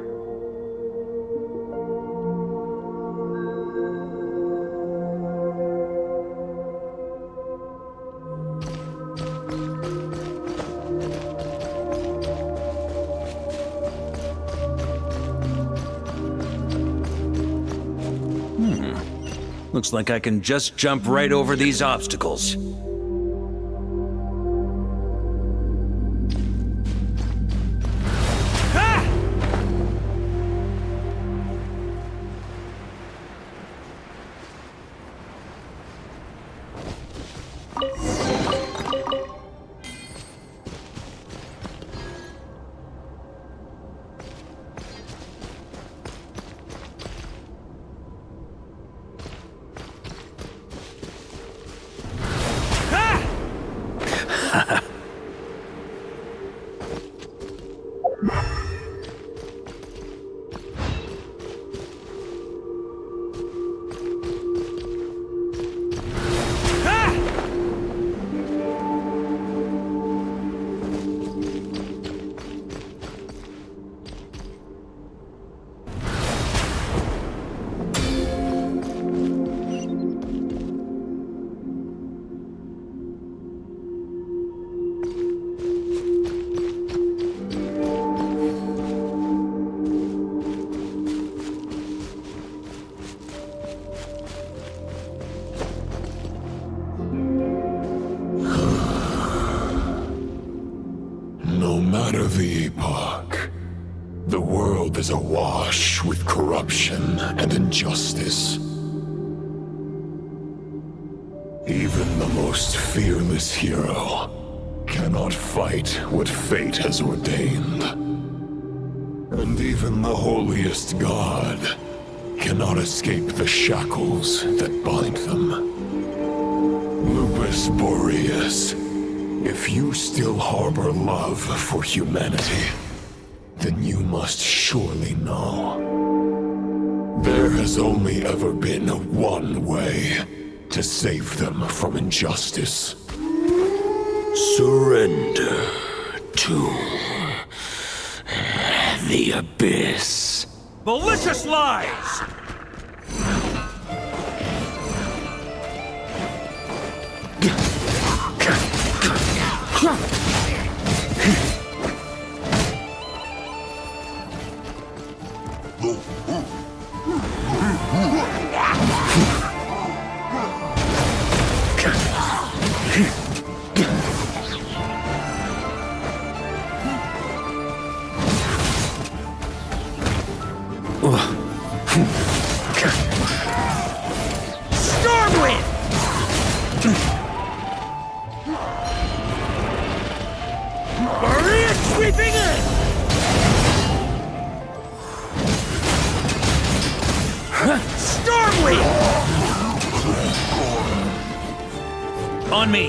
Looks like I can just jump right over these obstacles. The epoch. The world is awash with corruption and injustice. Even the most fearless hero cannot fight what fate has ordained. And even the holiest god cannot escape the shackles that bind them. Lupus Boreas. If you still harbor love for humanity, then you must surely know. There has only ever been one way to save them from injustice. Surrender to the abyss. Malicious lies! On me!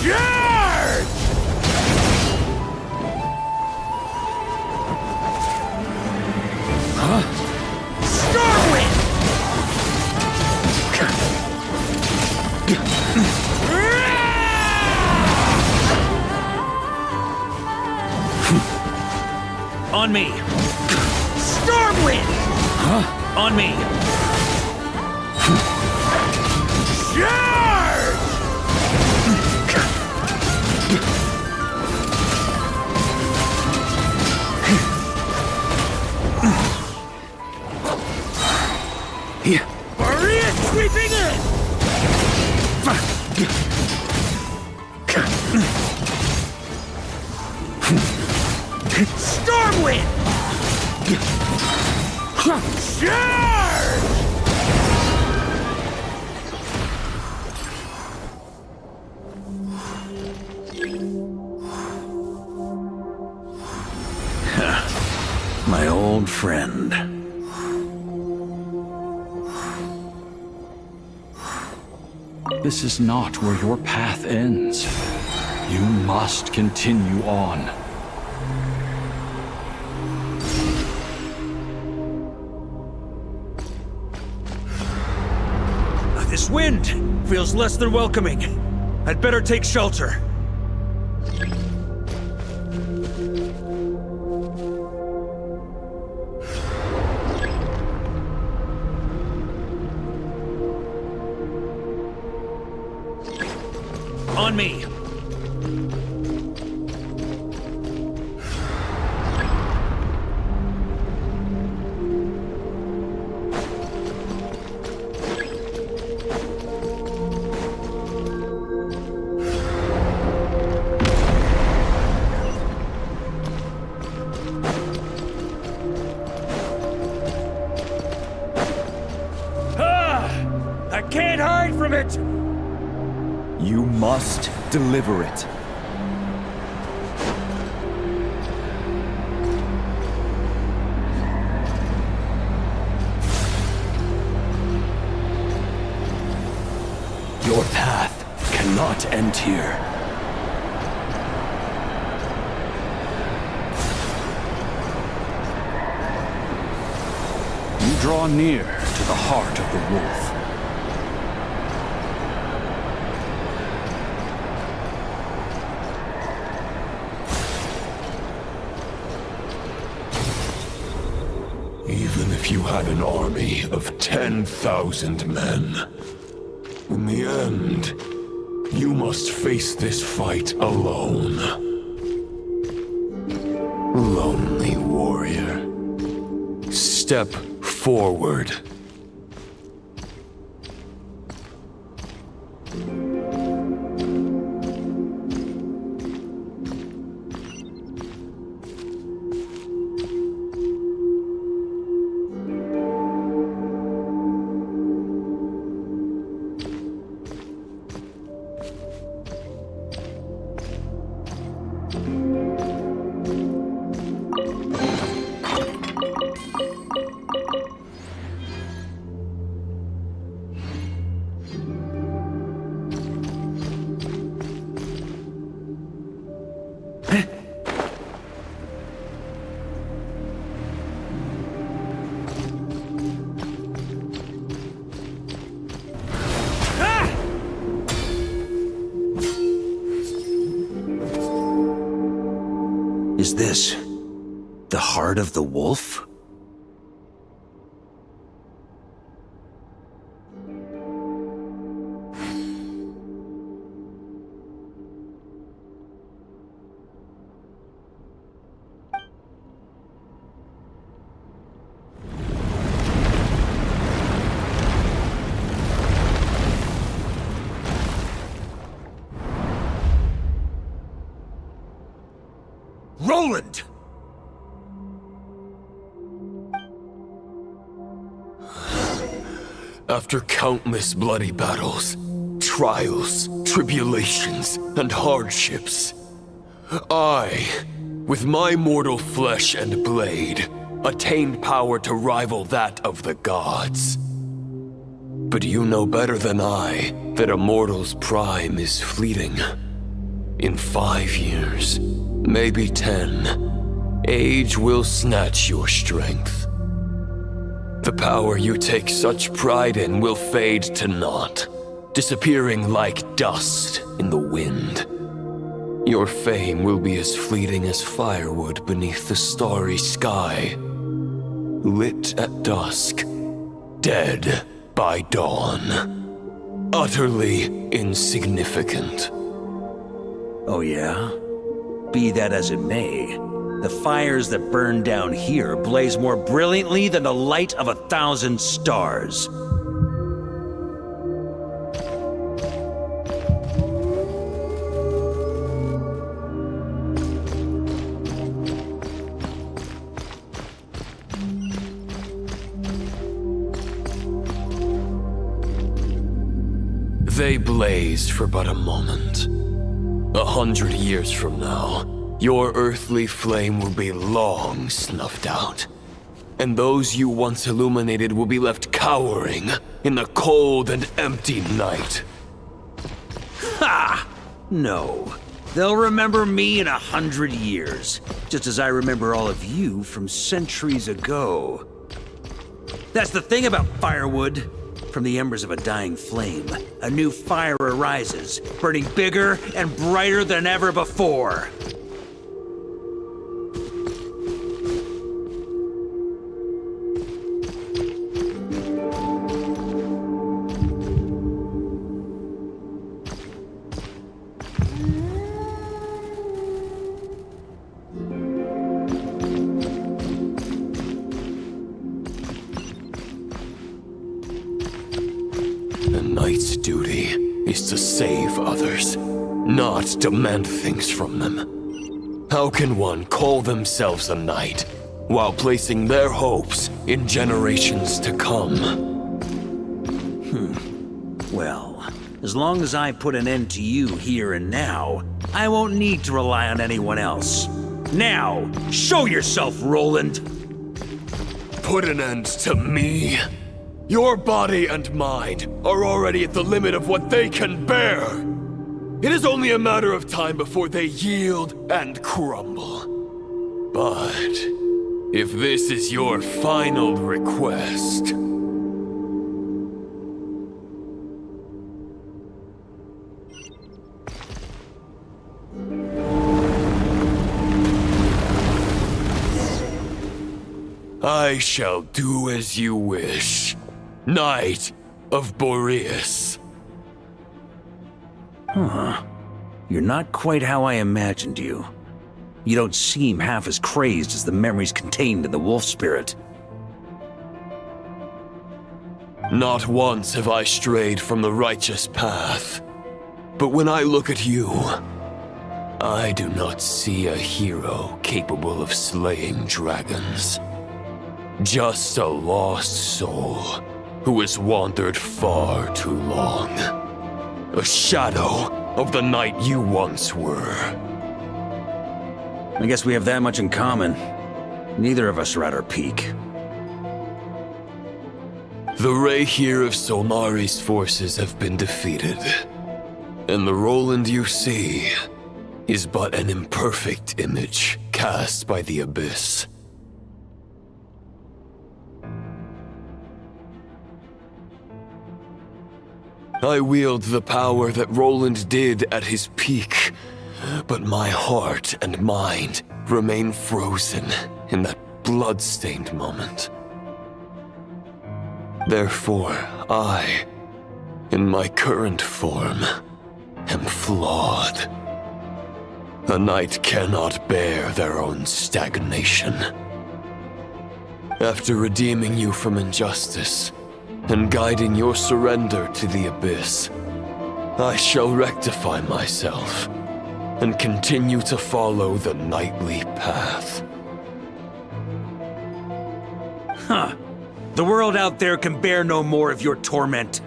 Charge! Huh? Stormwind! On me! Stormwind! Huh? On me! Charge! Here. Maria sweeping in! Stormwind! Charge! own friend. This is not where your path ends. You must continue on. This wind feels less than welcoming. I'd better take shelter. On me. I can't hide from it! You must deliver it. Your path cannot end here. You draw near to the heart of the wolf. Even if you had an army of 10,000 men, in the end, you must face this fight alone. Lonely warrior. Step forward. Is this the heart of the wolf? Roland! After countless bloody battles, trials, tribulations, and hardships, I, with my mortal flesh and blade, attained power to rival that of the gods. But you know better than I that a mortal's prime is fleeting. In 5 years, maybe 10, age will snatch your strength. The power you take such pride in will fade to naught, disappearing like dust in the wind. Your fame will be as fleeting as firewood beneath the starry sky, lit at dusk, dead by dawn, utterly insignificant. Oh yeah? Be that as it may, the fires that burn down here blaze more brilliantly than the light of 1,000 stars. They blaze for but a moment. 100 years from now, your earthly flame will be long snuffed out, and those you once illuminated will be left cowering in the cold and empty night. Ha! No. They'll remember me in 100 years, just as I remember all of you from centuries ago. That's the thing about firewood. From the embers of a dying flame, a new fire arises, burning bigger and brighter than ever before. The knight's duty is to save others, not demand things from them. How can one call themselves a knight while placing their hopes in generations to come? Well, as long as I put an end to you here and now, I won't need to rely on anyone else. Now, show yourself, Roland! Put an end to me? Your body and mind are already at the limit of what they can bear. It is only a matter of time before they yield and crumble. But if this is your final request... I shall do as you wish. Knight of Boreas. Huh. You're not quite how I imagined you. You don't seem half as crazed as the memories contained in the wolf spirit. Not once have I strayed from the righteous path. But when I look at you, I do not see a hero capable of slaying dragons. Just a lost soul who has wandered far too long. A shadow of the knight you once were. I guess we have that much in common. Neither of us are at our peak. The Rayhir of Solnari's forces have been defeated. And the Roland you see is but an imperfect image cast by the Abyss. I wield the power that Roland did at his peak, but my heart and mind remain frozen in that blood-stained moment. Therefore, I, in my current form, am flawed. A knight cannot bear their own stagnation. After redeeming you from injustice, and guiding your surrender to the Abyss, I shall rectify myself and continue to follow the knightly path. Huh. The world out there can bear no more of your torment.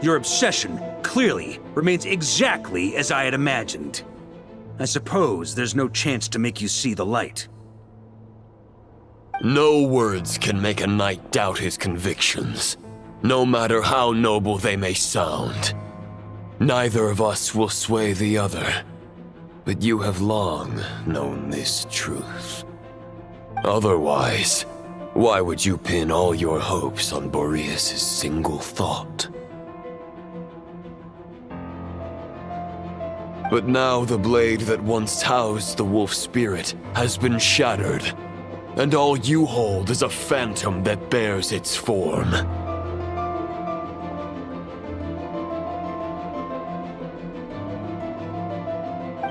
Your obsession, clearly, remains exactly as I had imagined. I suppose there's no chance to make you see the light. No words can make a knight doubt his convictions, no matter how noble they may sound. Neither of us will sway the other, but you have long known this truth. Otherwise, why would you pin all your hopes on Boreas' single thought? But now the blade that once housed the wolf spirit has been shattered, and all you hold is a phantom that bears its form.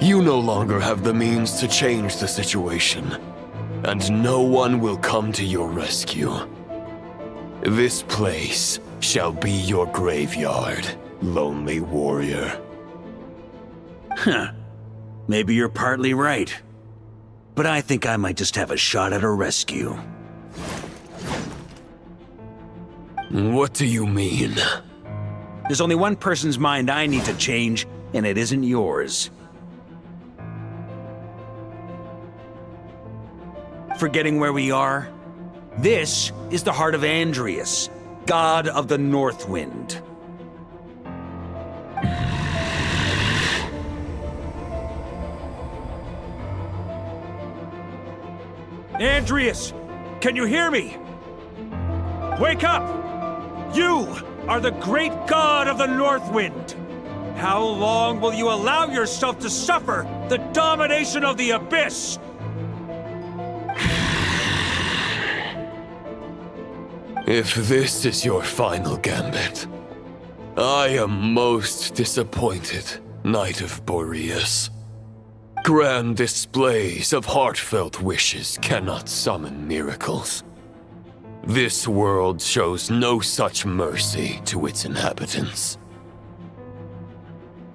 You no longer have the means to change the situation, and no one will come to your rescue. This place shall be your graveyard, lonely warrior. Huh. Maybe you're partly right. But I think I might just have a shot at a rescue. What do you mean? There's only one person's mind I need to change, and it isn't yours. Forgetting where we are, This is the heart of Andrias, god of the North Wind. Andrias, can you hear me? Wake up! You are the great god of the North Wind. How long will you allow yourself to suffer the domination of the Abyss? If this is your final gambit, I am most disappointed, Knight of Boreas. Grand displays of heartfelt wishes cannot summon miracles. This world shows no such mercy to its inhabitants.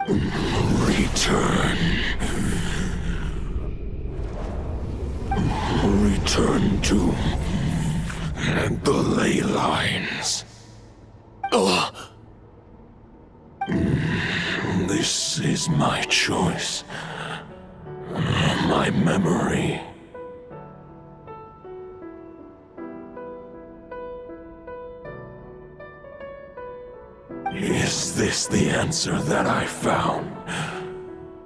Return. Return to the ley lines. This is my choice. My memory. Is this the answer that I found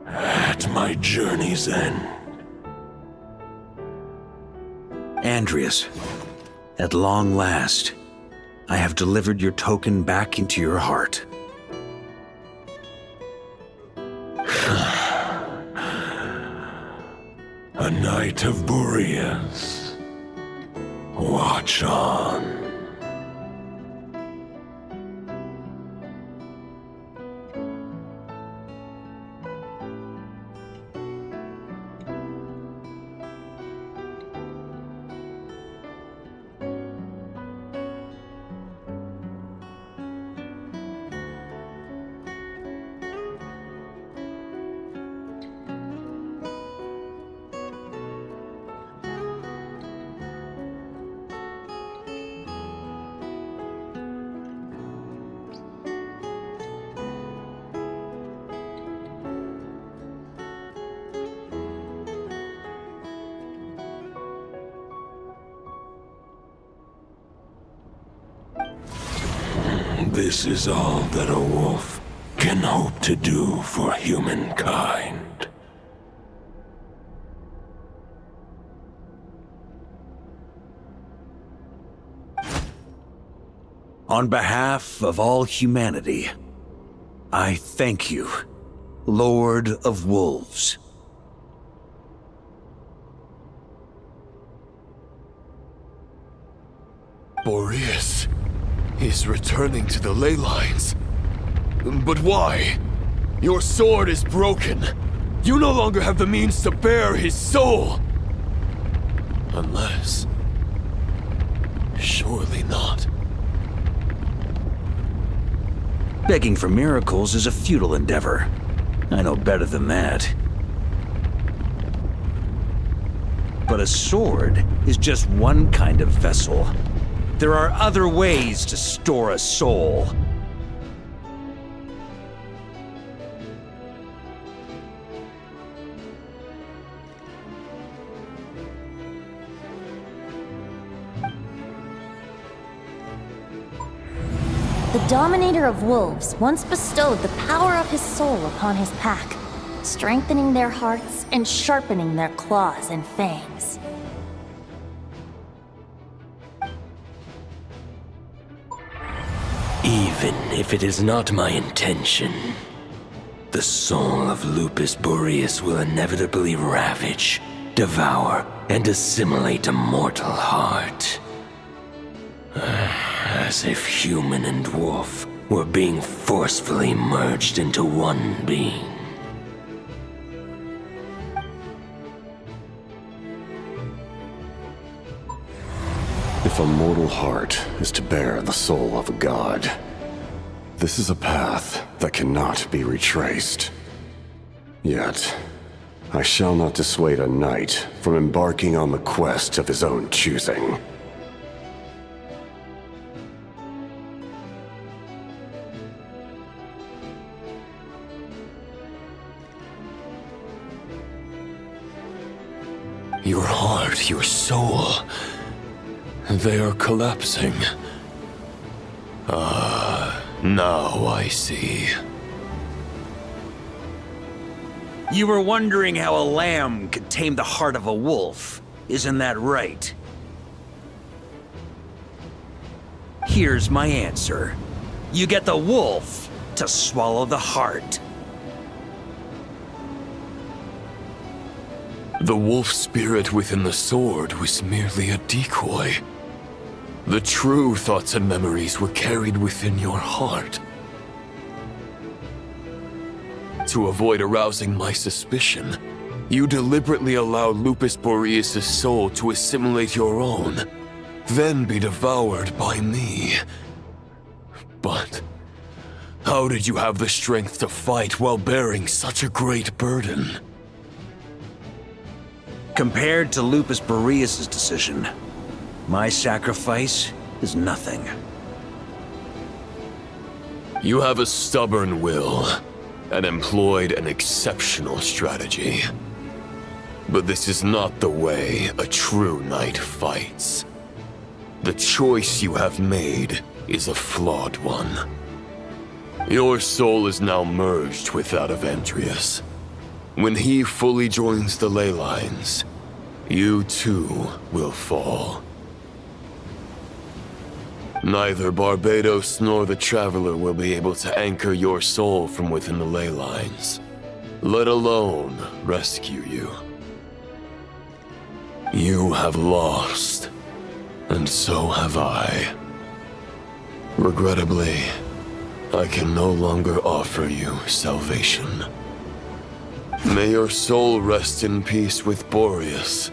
at my journey's end? Andrias, at long last, I have delivered your token back into your heart. A Knight of Boreas. Watch on. This is all that a wolf can hope to do for humankind. On behalf of all humanity, I thank you, Lord of Wolves. Boreas is returning to the ley lines. But why? Your sword is broken. You no longer have the means to bear his soul. Unless... surely not. Begging for miracles is a futile endeavor. I know better than that. But a sword is just one kind of vessel. There are other ways to store a soul. The Dominator of Wolves once bestowed the power of his soul upon his pack, strengthening their hearts and sharpening their claws and fangs. Even if it is not my intention, the soul of Lupus Boreas will inevitably ravage, devour, and assimilate a mortal heart. As if human and wolf were being forcefully merged into one being. If a mortal heart is to bear the soul of a god, this is a path that cannot be retraced. Yet, I shall not dissuade a knight from embarking on the quest of his own choosing. Your heart, your soul. They are collapsing. Now I see. You were wondering how a lamb could tame the heart of a wolf, isn't that right? Here's my answer. You get the wolf to swallow the heart. The wolf spirit within the sword was merely a decoy. The true thoughts and memories were carried within your heart. To avoid arousing my suspicion, you deliberately allowed Lupus Boreas' soul to assimilate your own, then be devoured by me. But how did you have the strength to fight while bearing such a great burden? Compared to Lupus Boreas' decision, my sacrifice is nothing. You have a stubborn will and employed an exceptional strategy. But this is not the way a true knight fights. The choice you have made is a flawed one. Your soul is now merged with that of Andreas. When he fully joins the ley lines, you too will fall. Neither Barbados nor the Traveler will be able to anchor your soul from within the ley lines, let alone rescue you. You have lost, and so have I. Regrettably, I can no longer offer you salvation. May your soul rest in peace with Boreas,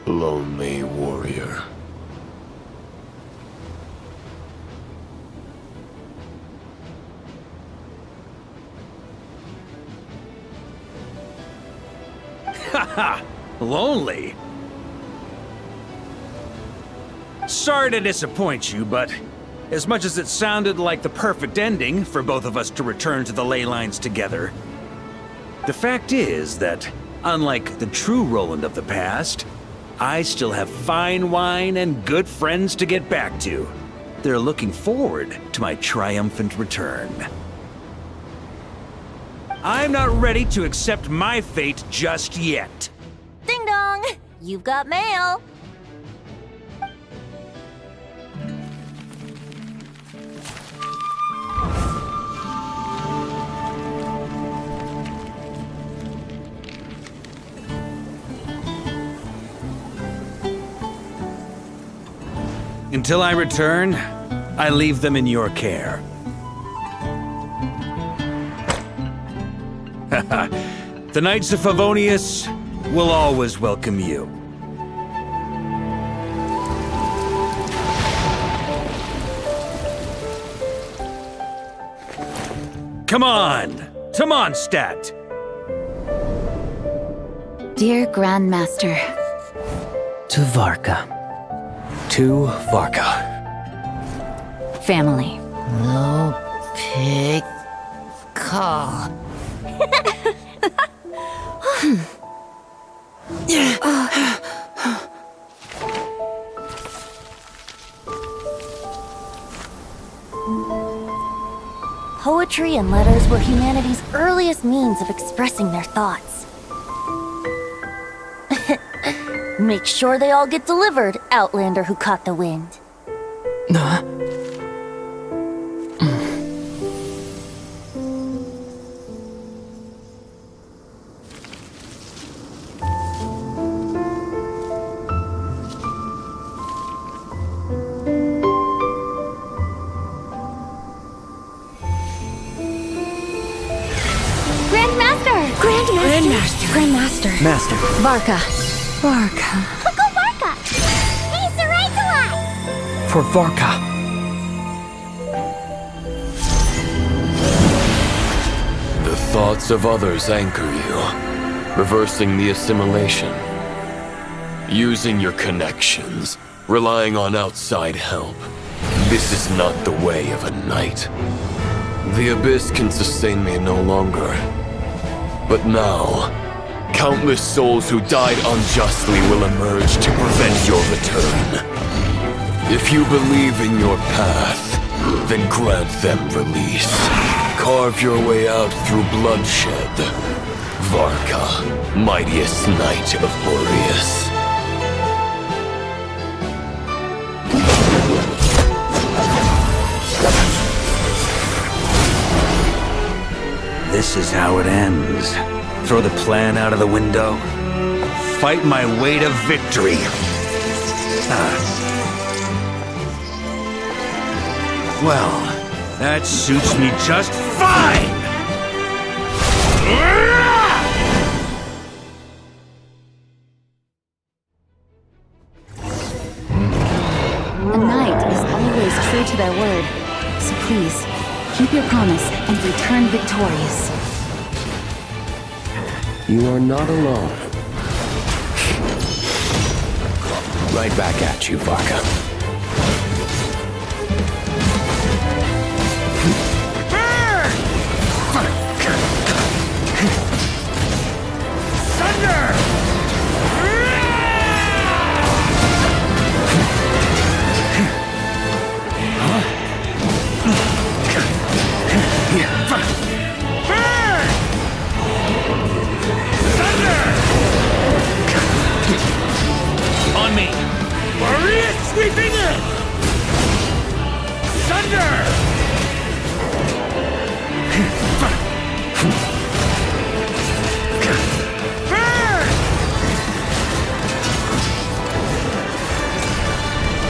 lonely warrior. Haha, lonely? Sorry to disappoint you, but as much as it sounded like the perfect ending for both of us to return to the ley lines together, the fact is that, unlike the true Roland of the past, I still have fine wine and good friends to get back to. They're looking forward to my triumphant return. I'm not ready to accept my fate just yet. Ding dong! You've got mail! Until I return, I leave them in your care. The Knights of Favonius will always welcome you. Come on, to Mondstadt! Dear Grandmaster. To Varka. To Varka. Family. No pig call. Poetry and letters were humanity's earliest means of expressing their thoughts. Make sure they all get delivered, Outlander who caught the wind. Grandmaster. Master. Varka. Go Varka! Hey, Sarai! For Varka. The thoughts of others anchor you, reversing the assimilation. Using your connections, relying on outside help. This is not the way of a knight. The Abyss can sustain me no longer. But now, countless souls who died unjustly will emerge to prevent your return. If you believe in your path, then grant them release. Carve your way out through bloodshed. Varka, mightiest knight of Boreas. This is how it ends. Throw the plan out of the window. Fight my way to victory. Well, that suits me just fine! A knight is always true to their word. So please, keep your promise and return victorious. You are not alone. Right back at you, Varka. On me! Maria sweeping in! Thunder! Burn!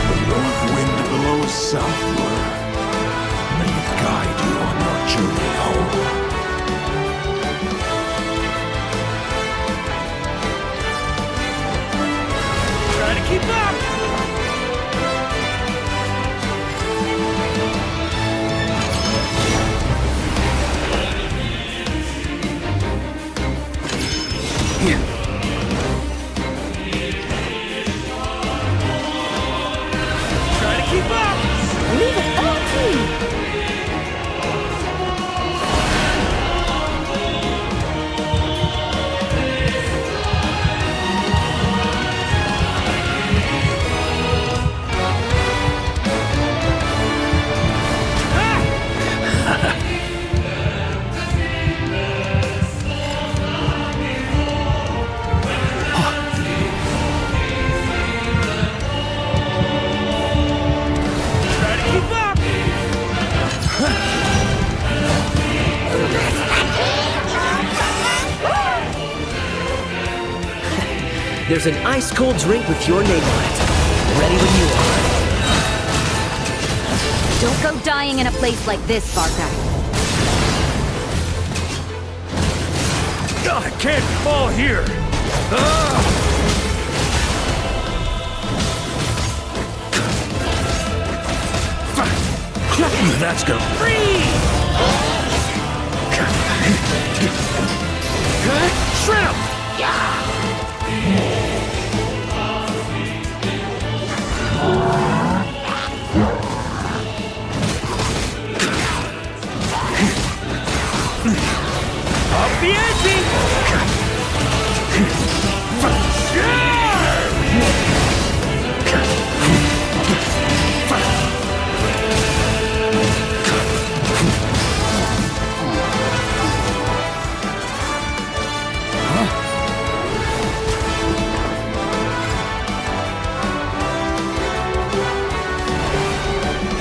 The north wind blows southward. May it guide you on your journey home. Try to keep up! Try to keep up! Leave it all to me. There's an ice-cold drink with your name on it. Ready when you are. Don't go dying in a place like this, Varka. I can't fall here! That's gonna freeze! Shrimp! Up the ante!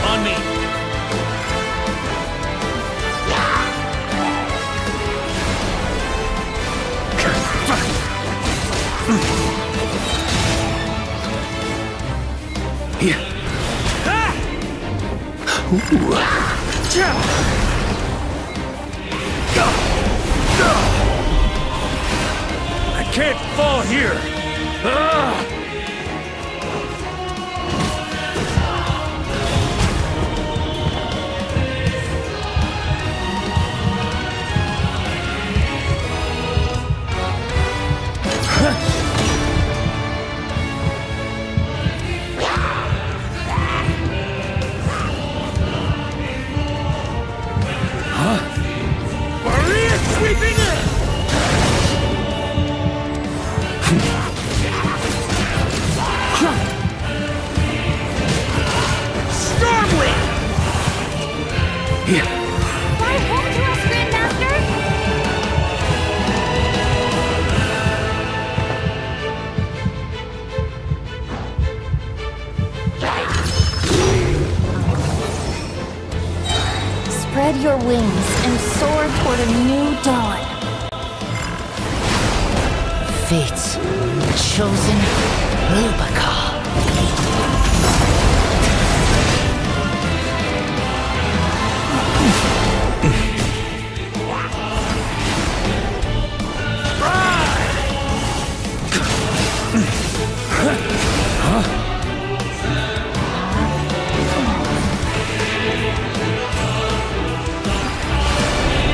On me! Here. I can't fall here. Maria sweeping in! your wings and soar toward a new dawn. Fate's chosen Lupica.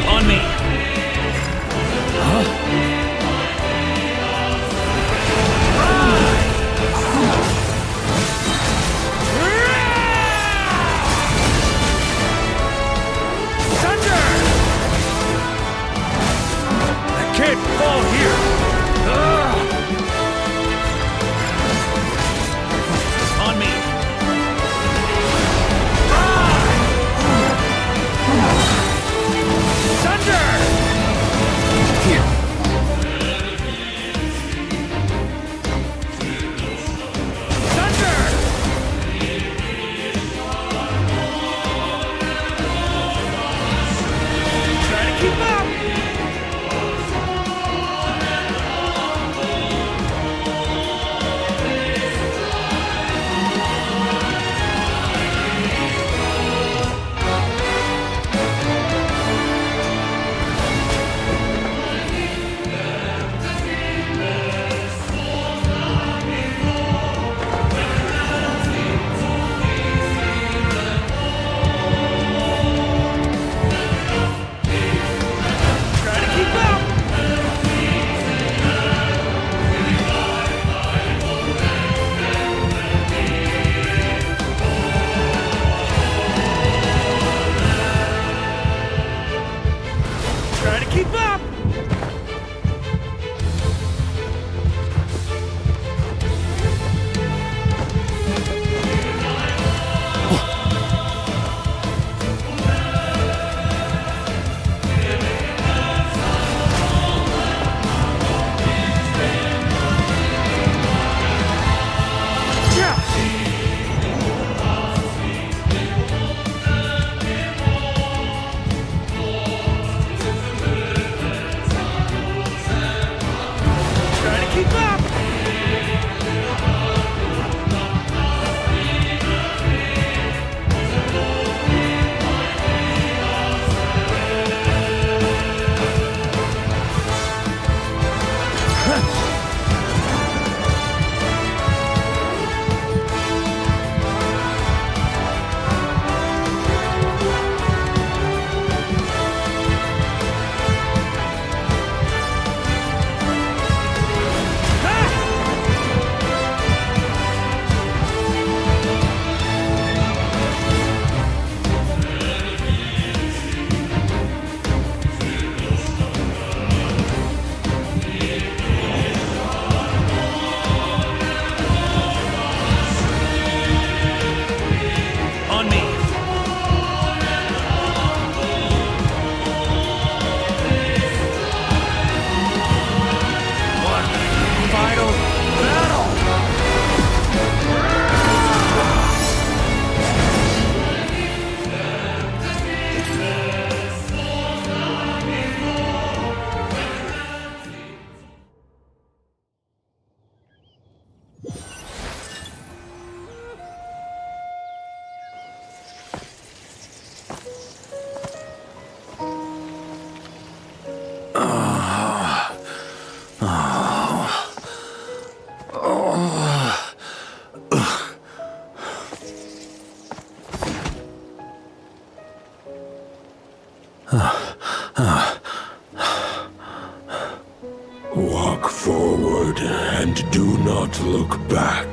On me! Thunder! I can't fall here! On me! Thunder! Here. Thunder! Try to keep up! Try to keep up! Try to keep up! Try to keep up! On me! One final battle! Walk forward and do not look back.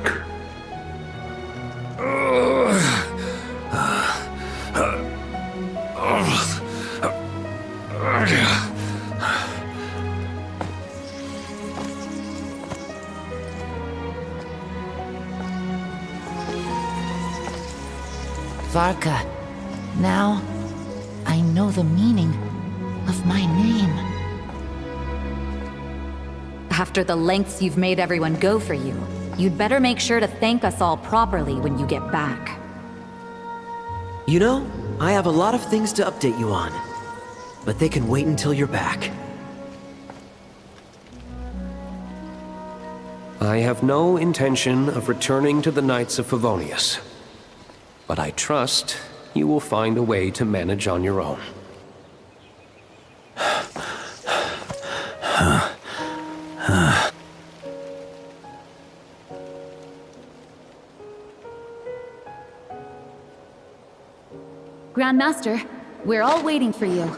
Varka, now I know the meaning of my name. After the lengths you've made everyone go for you, you'd better make sure to thank us all properly when you get back. You know, I have a lot of things to update you on. But they can wait until you're back. I have no intention of returning to the Knights of Favonius. But I trust you will find a way to manage on your own. Grandmaster, we're all waiting for you.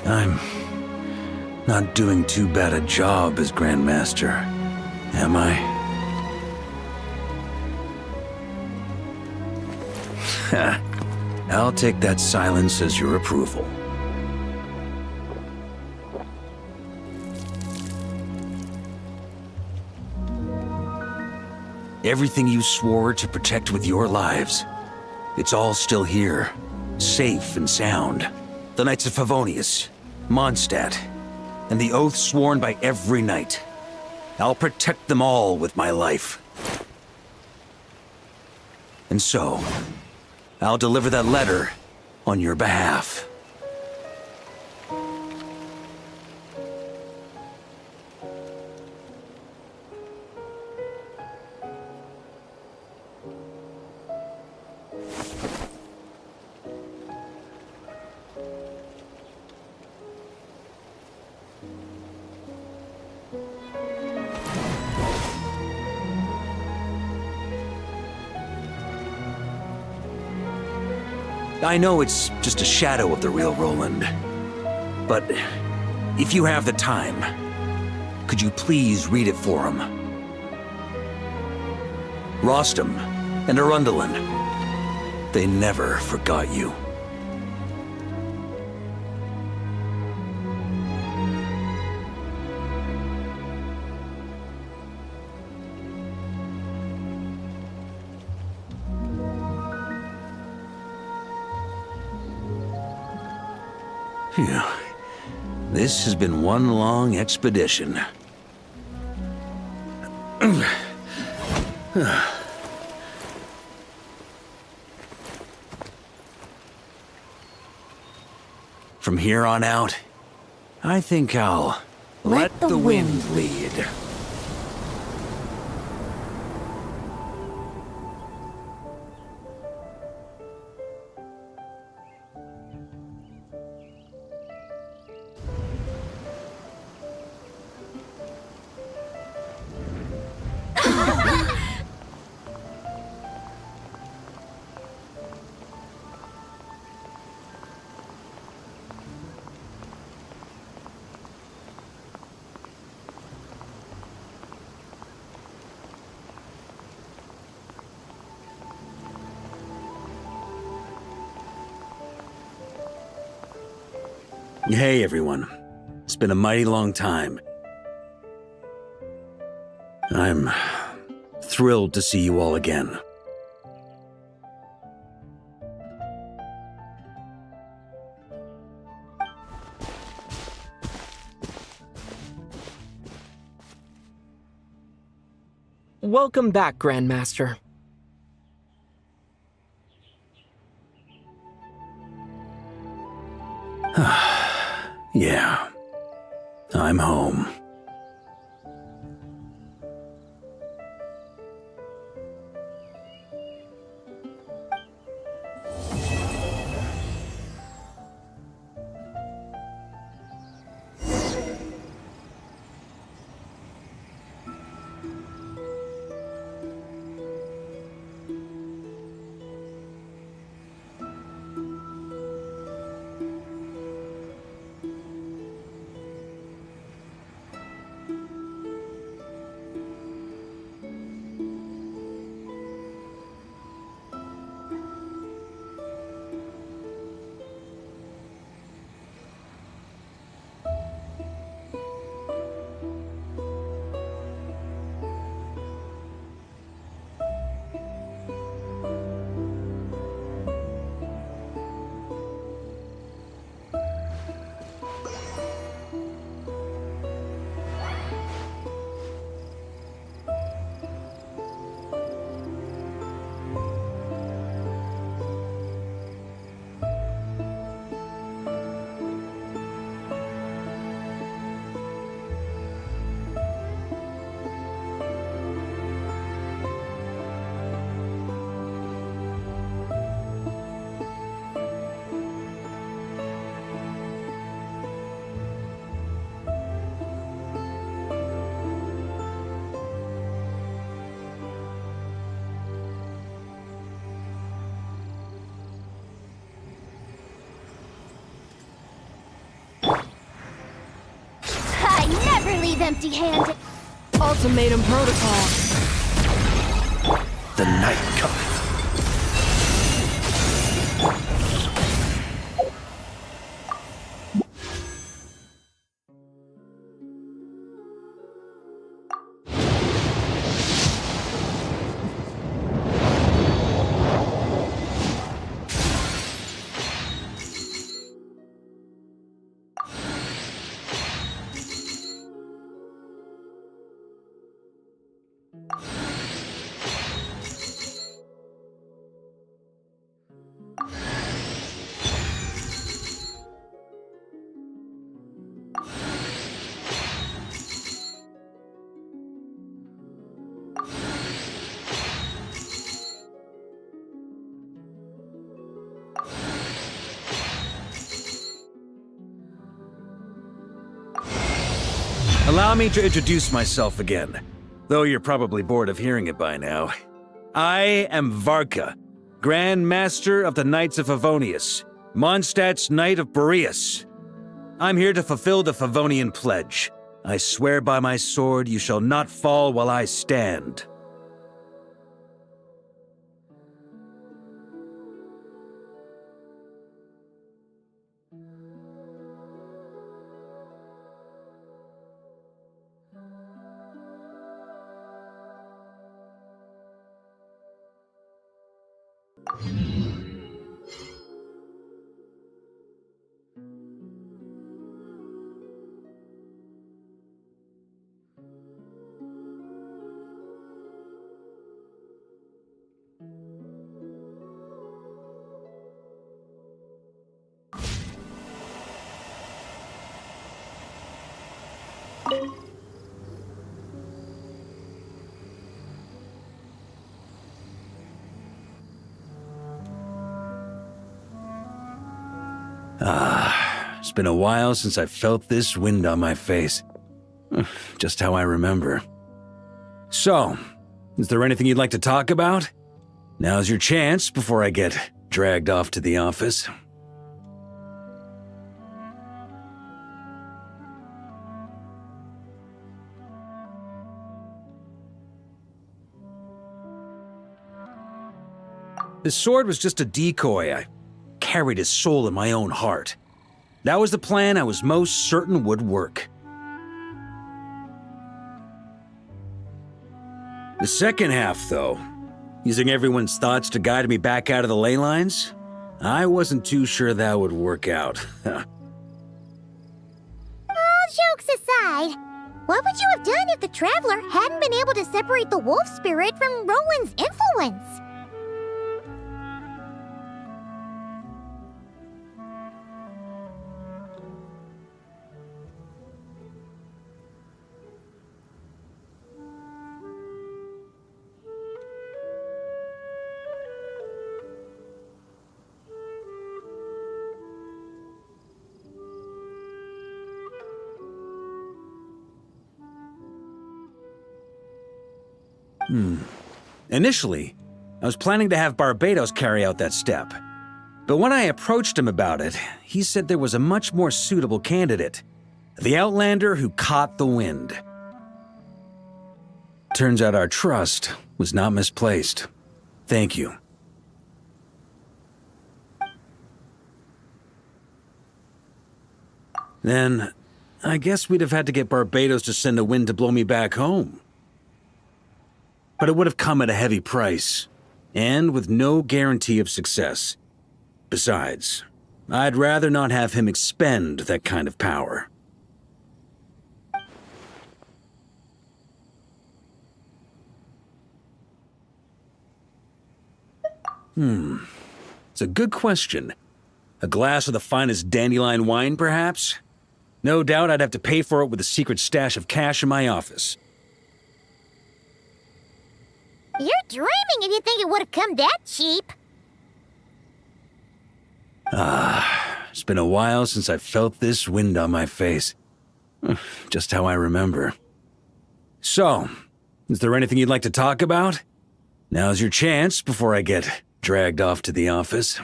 I'm not doing too bad a job as Grandmaster, am I? I'll take that silence as your approval. Everything you swore to protect with your lives, it's all still here, safe and sound. The Knights of Favonius, Mondstadt, and the oath sworn by every knight. I'll protect them all with my life. And so, I'll deliver that letter on your behalf. I know it's just a shadow of the real Roland, but if you have the time, could you please read it for him? Rostam and Arundelen, they never forgot you. Phew. This has been one long expedition. From here on out, I think I'll let the wind lead. Hey everyone, it's been a mighty long time. I'm thrilled to see you all again. Welcome back, Grandmaster. Yeah, I'm home. leave empty-handed. Ultimatum protocol. The night cometh. Allow me to introduce myself again, though you're probably bored of hearing it by now. I am Varka, Grand Master of the Knights of Favonius, Mondstadt's Knight of Boreas. I'm here to fulfill the Favonian pledge. I swear by my sword you shall not fall while I stand. It's been a while since I felt this wind on my face. Just how I remember. So, is there anything you'd like to talk about? Now's your chance before I get dragged off to the office. His sword was just a decoy. I carried his soul in my own heart. That was the plan I was most certain would work. The second half, though, using everyone's thoughts to guide me back out of the ley lines, I wasn't too sure that would work out. All jokes aside, what would you have done if the Traveler hadn't been able to separate the wolf spirit from Roland's influence? Initially, I was planning to have Barbados carry out that step. But when I approached him about it, he said there was a much more suitable candidate. The Outlander who caught the wind. Turns out our trust was not misplaced. Thank you. Then, I guess we'd have had to get Barbados to send a wind to blow me back home. But it would have come at a heavy price, and with no guarantee of success. Besides, I'd rather not have him expend that kind of power. It's a good question. A glass of the finest dandelion wine, perhaps? No doubt I'd have to pay for it with a secret stash of cash in my office. You're dreaming if you think it would have come that cheap. It's been a while since I felt this wind on my face. Just how I remember. So, is there anything you'd like to talk about? Now's your chance before I get dragged off to the office.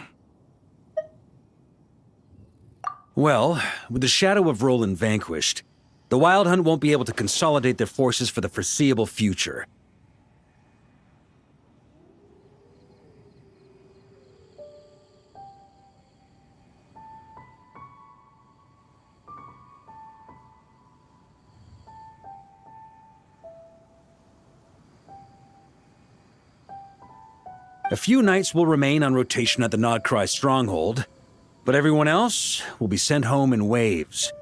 Well, with the shadow of Roland vanquished, The Wild Hunt won't be able to consolidate their forces for the foreseeable future. A few knights will remain on rotation at the nod-krai stronghold, but everyone else will be sent home in waves.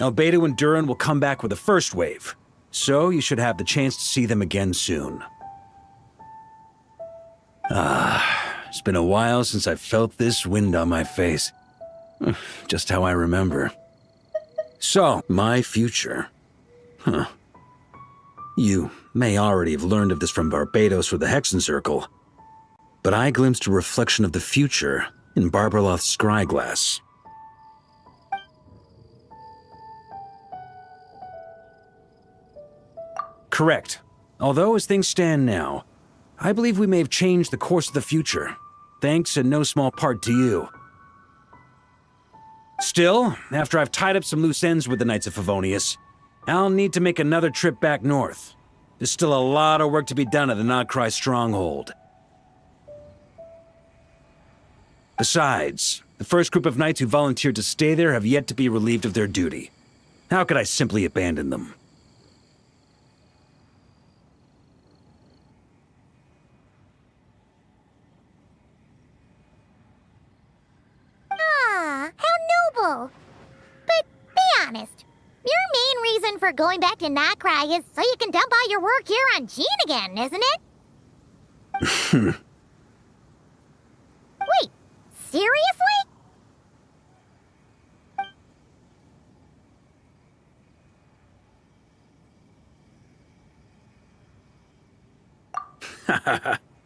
Albedo and Duran will come back with the first wave, so you should have the chance to see them again soon. It's been a while since I felt this wind on my face. Just how I remember. So, my future. You may already have learned of this from Barbados or the Hexen Circle, but I glimpsed a reflection of the future in Barbarloth's scryglass. Correct. Although, as things stand now, I believe we may have changed the course of the future, thanks in no small part to you. Still, after I've tied up some loose ends with the Knights of Favonius, I'll need to make another trip back north. There's still a lot of work to be done at the nod-krai stronghold. Besides, the first group of knights who volunteered to stay there have yet to be relieved of their duty. How could I simply abandon them? How noble! But be honest, your main reason for going back to nod-krai is so you can dump all your work here on Jean again, isn't it? Wait, seriously?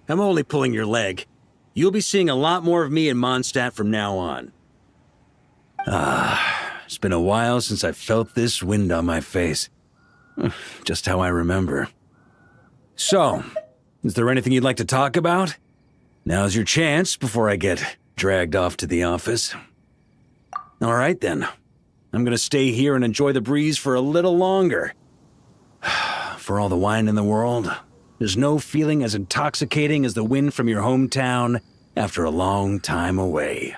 I'm only pulling your leg. You'll be seeing a lot more of me in Mondstadt from now on. It's been a while since I felt this wind on my face. Just how I remember. So, is there anything you'd like to talk about? Now's your chance before I get dragged off to the office. All right then. I'm gonna stay here and enjoy the breeze for a little longer. For all the wine in the world, there's no feeling as intoxicating as the wind from your hometown after a long time away.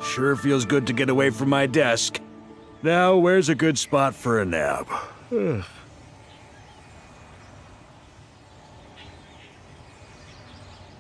Sure feels good to get away from my desk. Now, where's a good spot for a nap?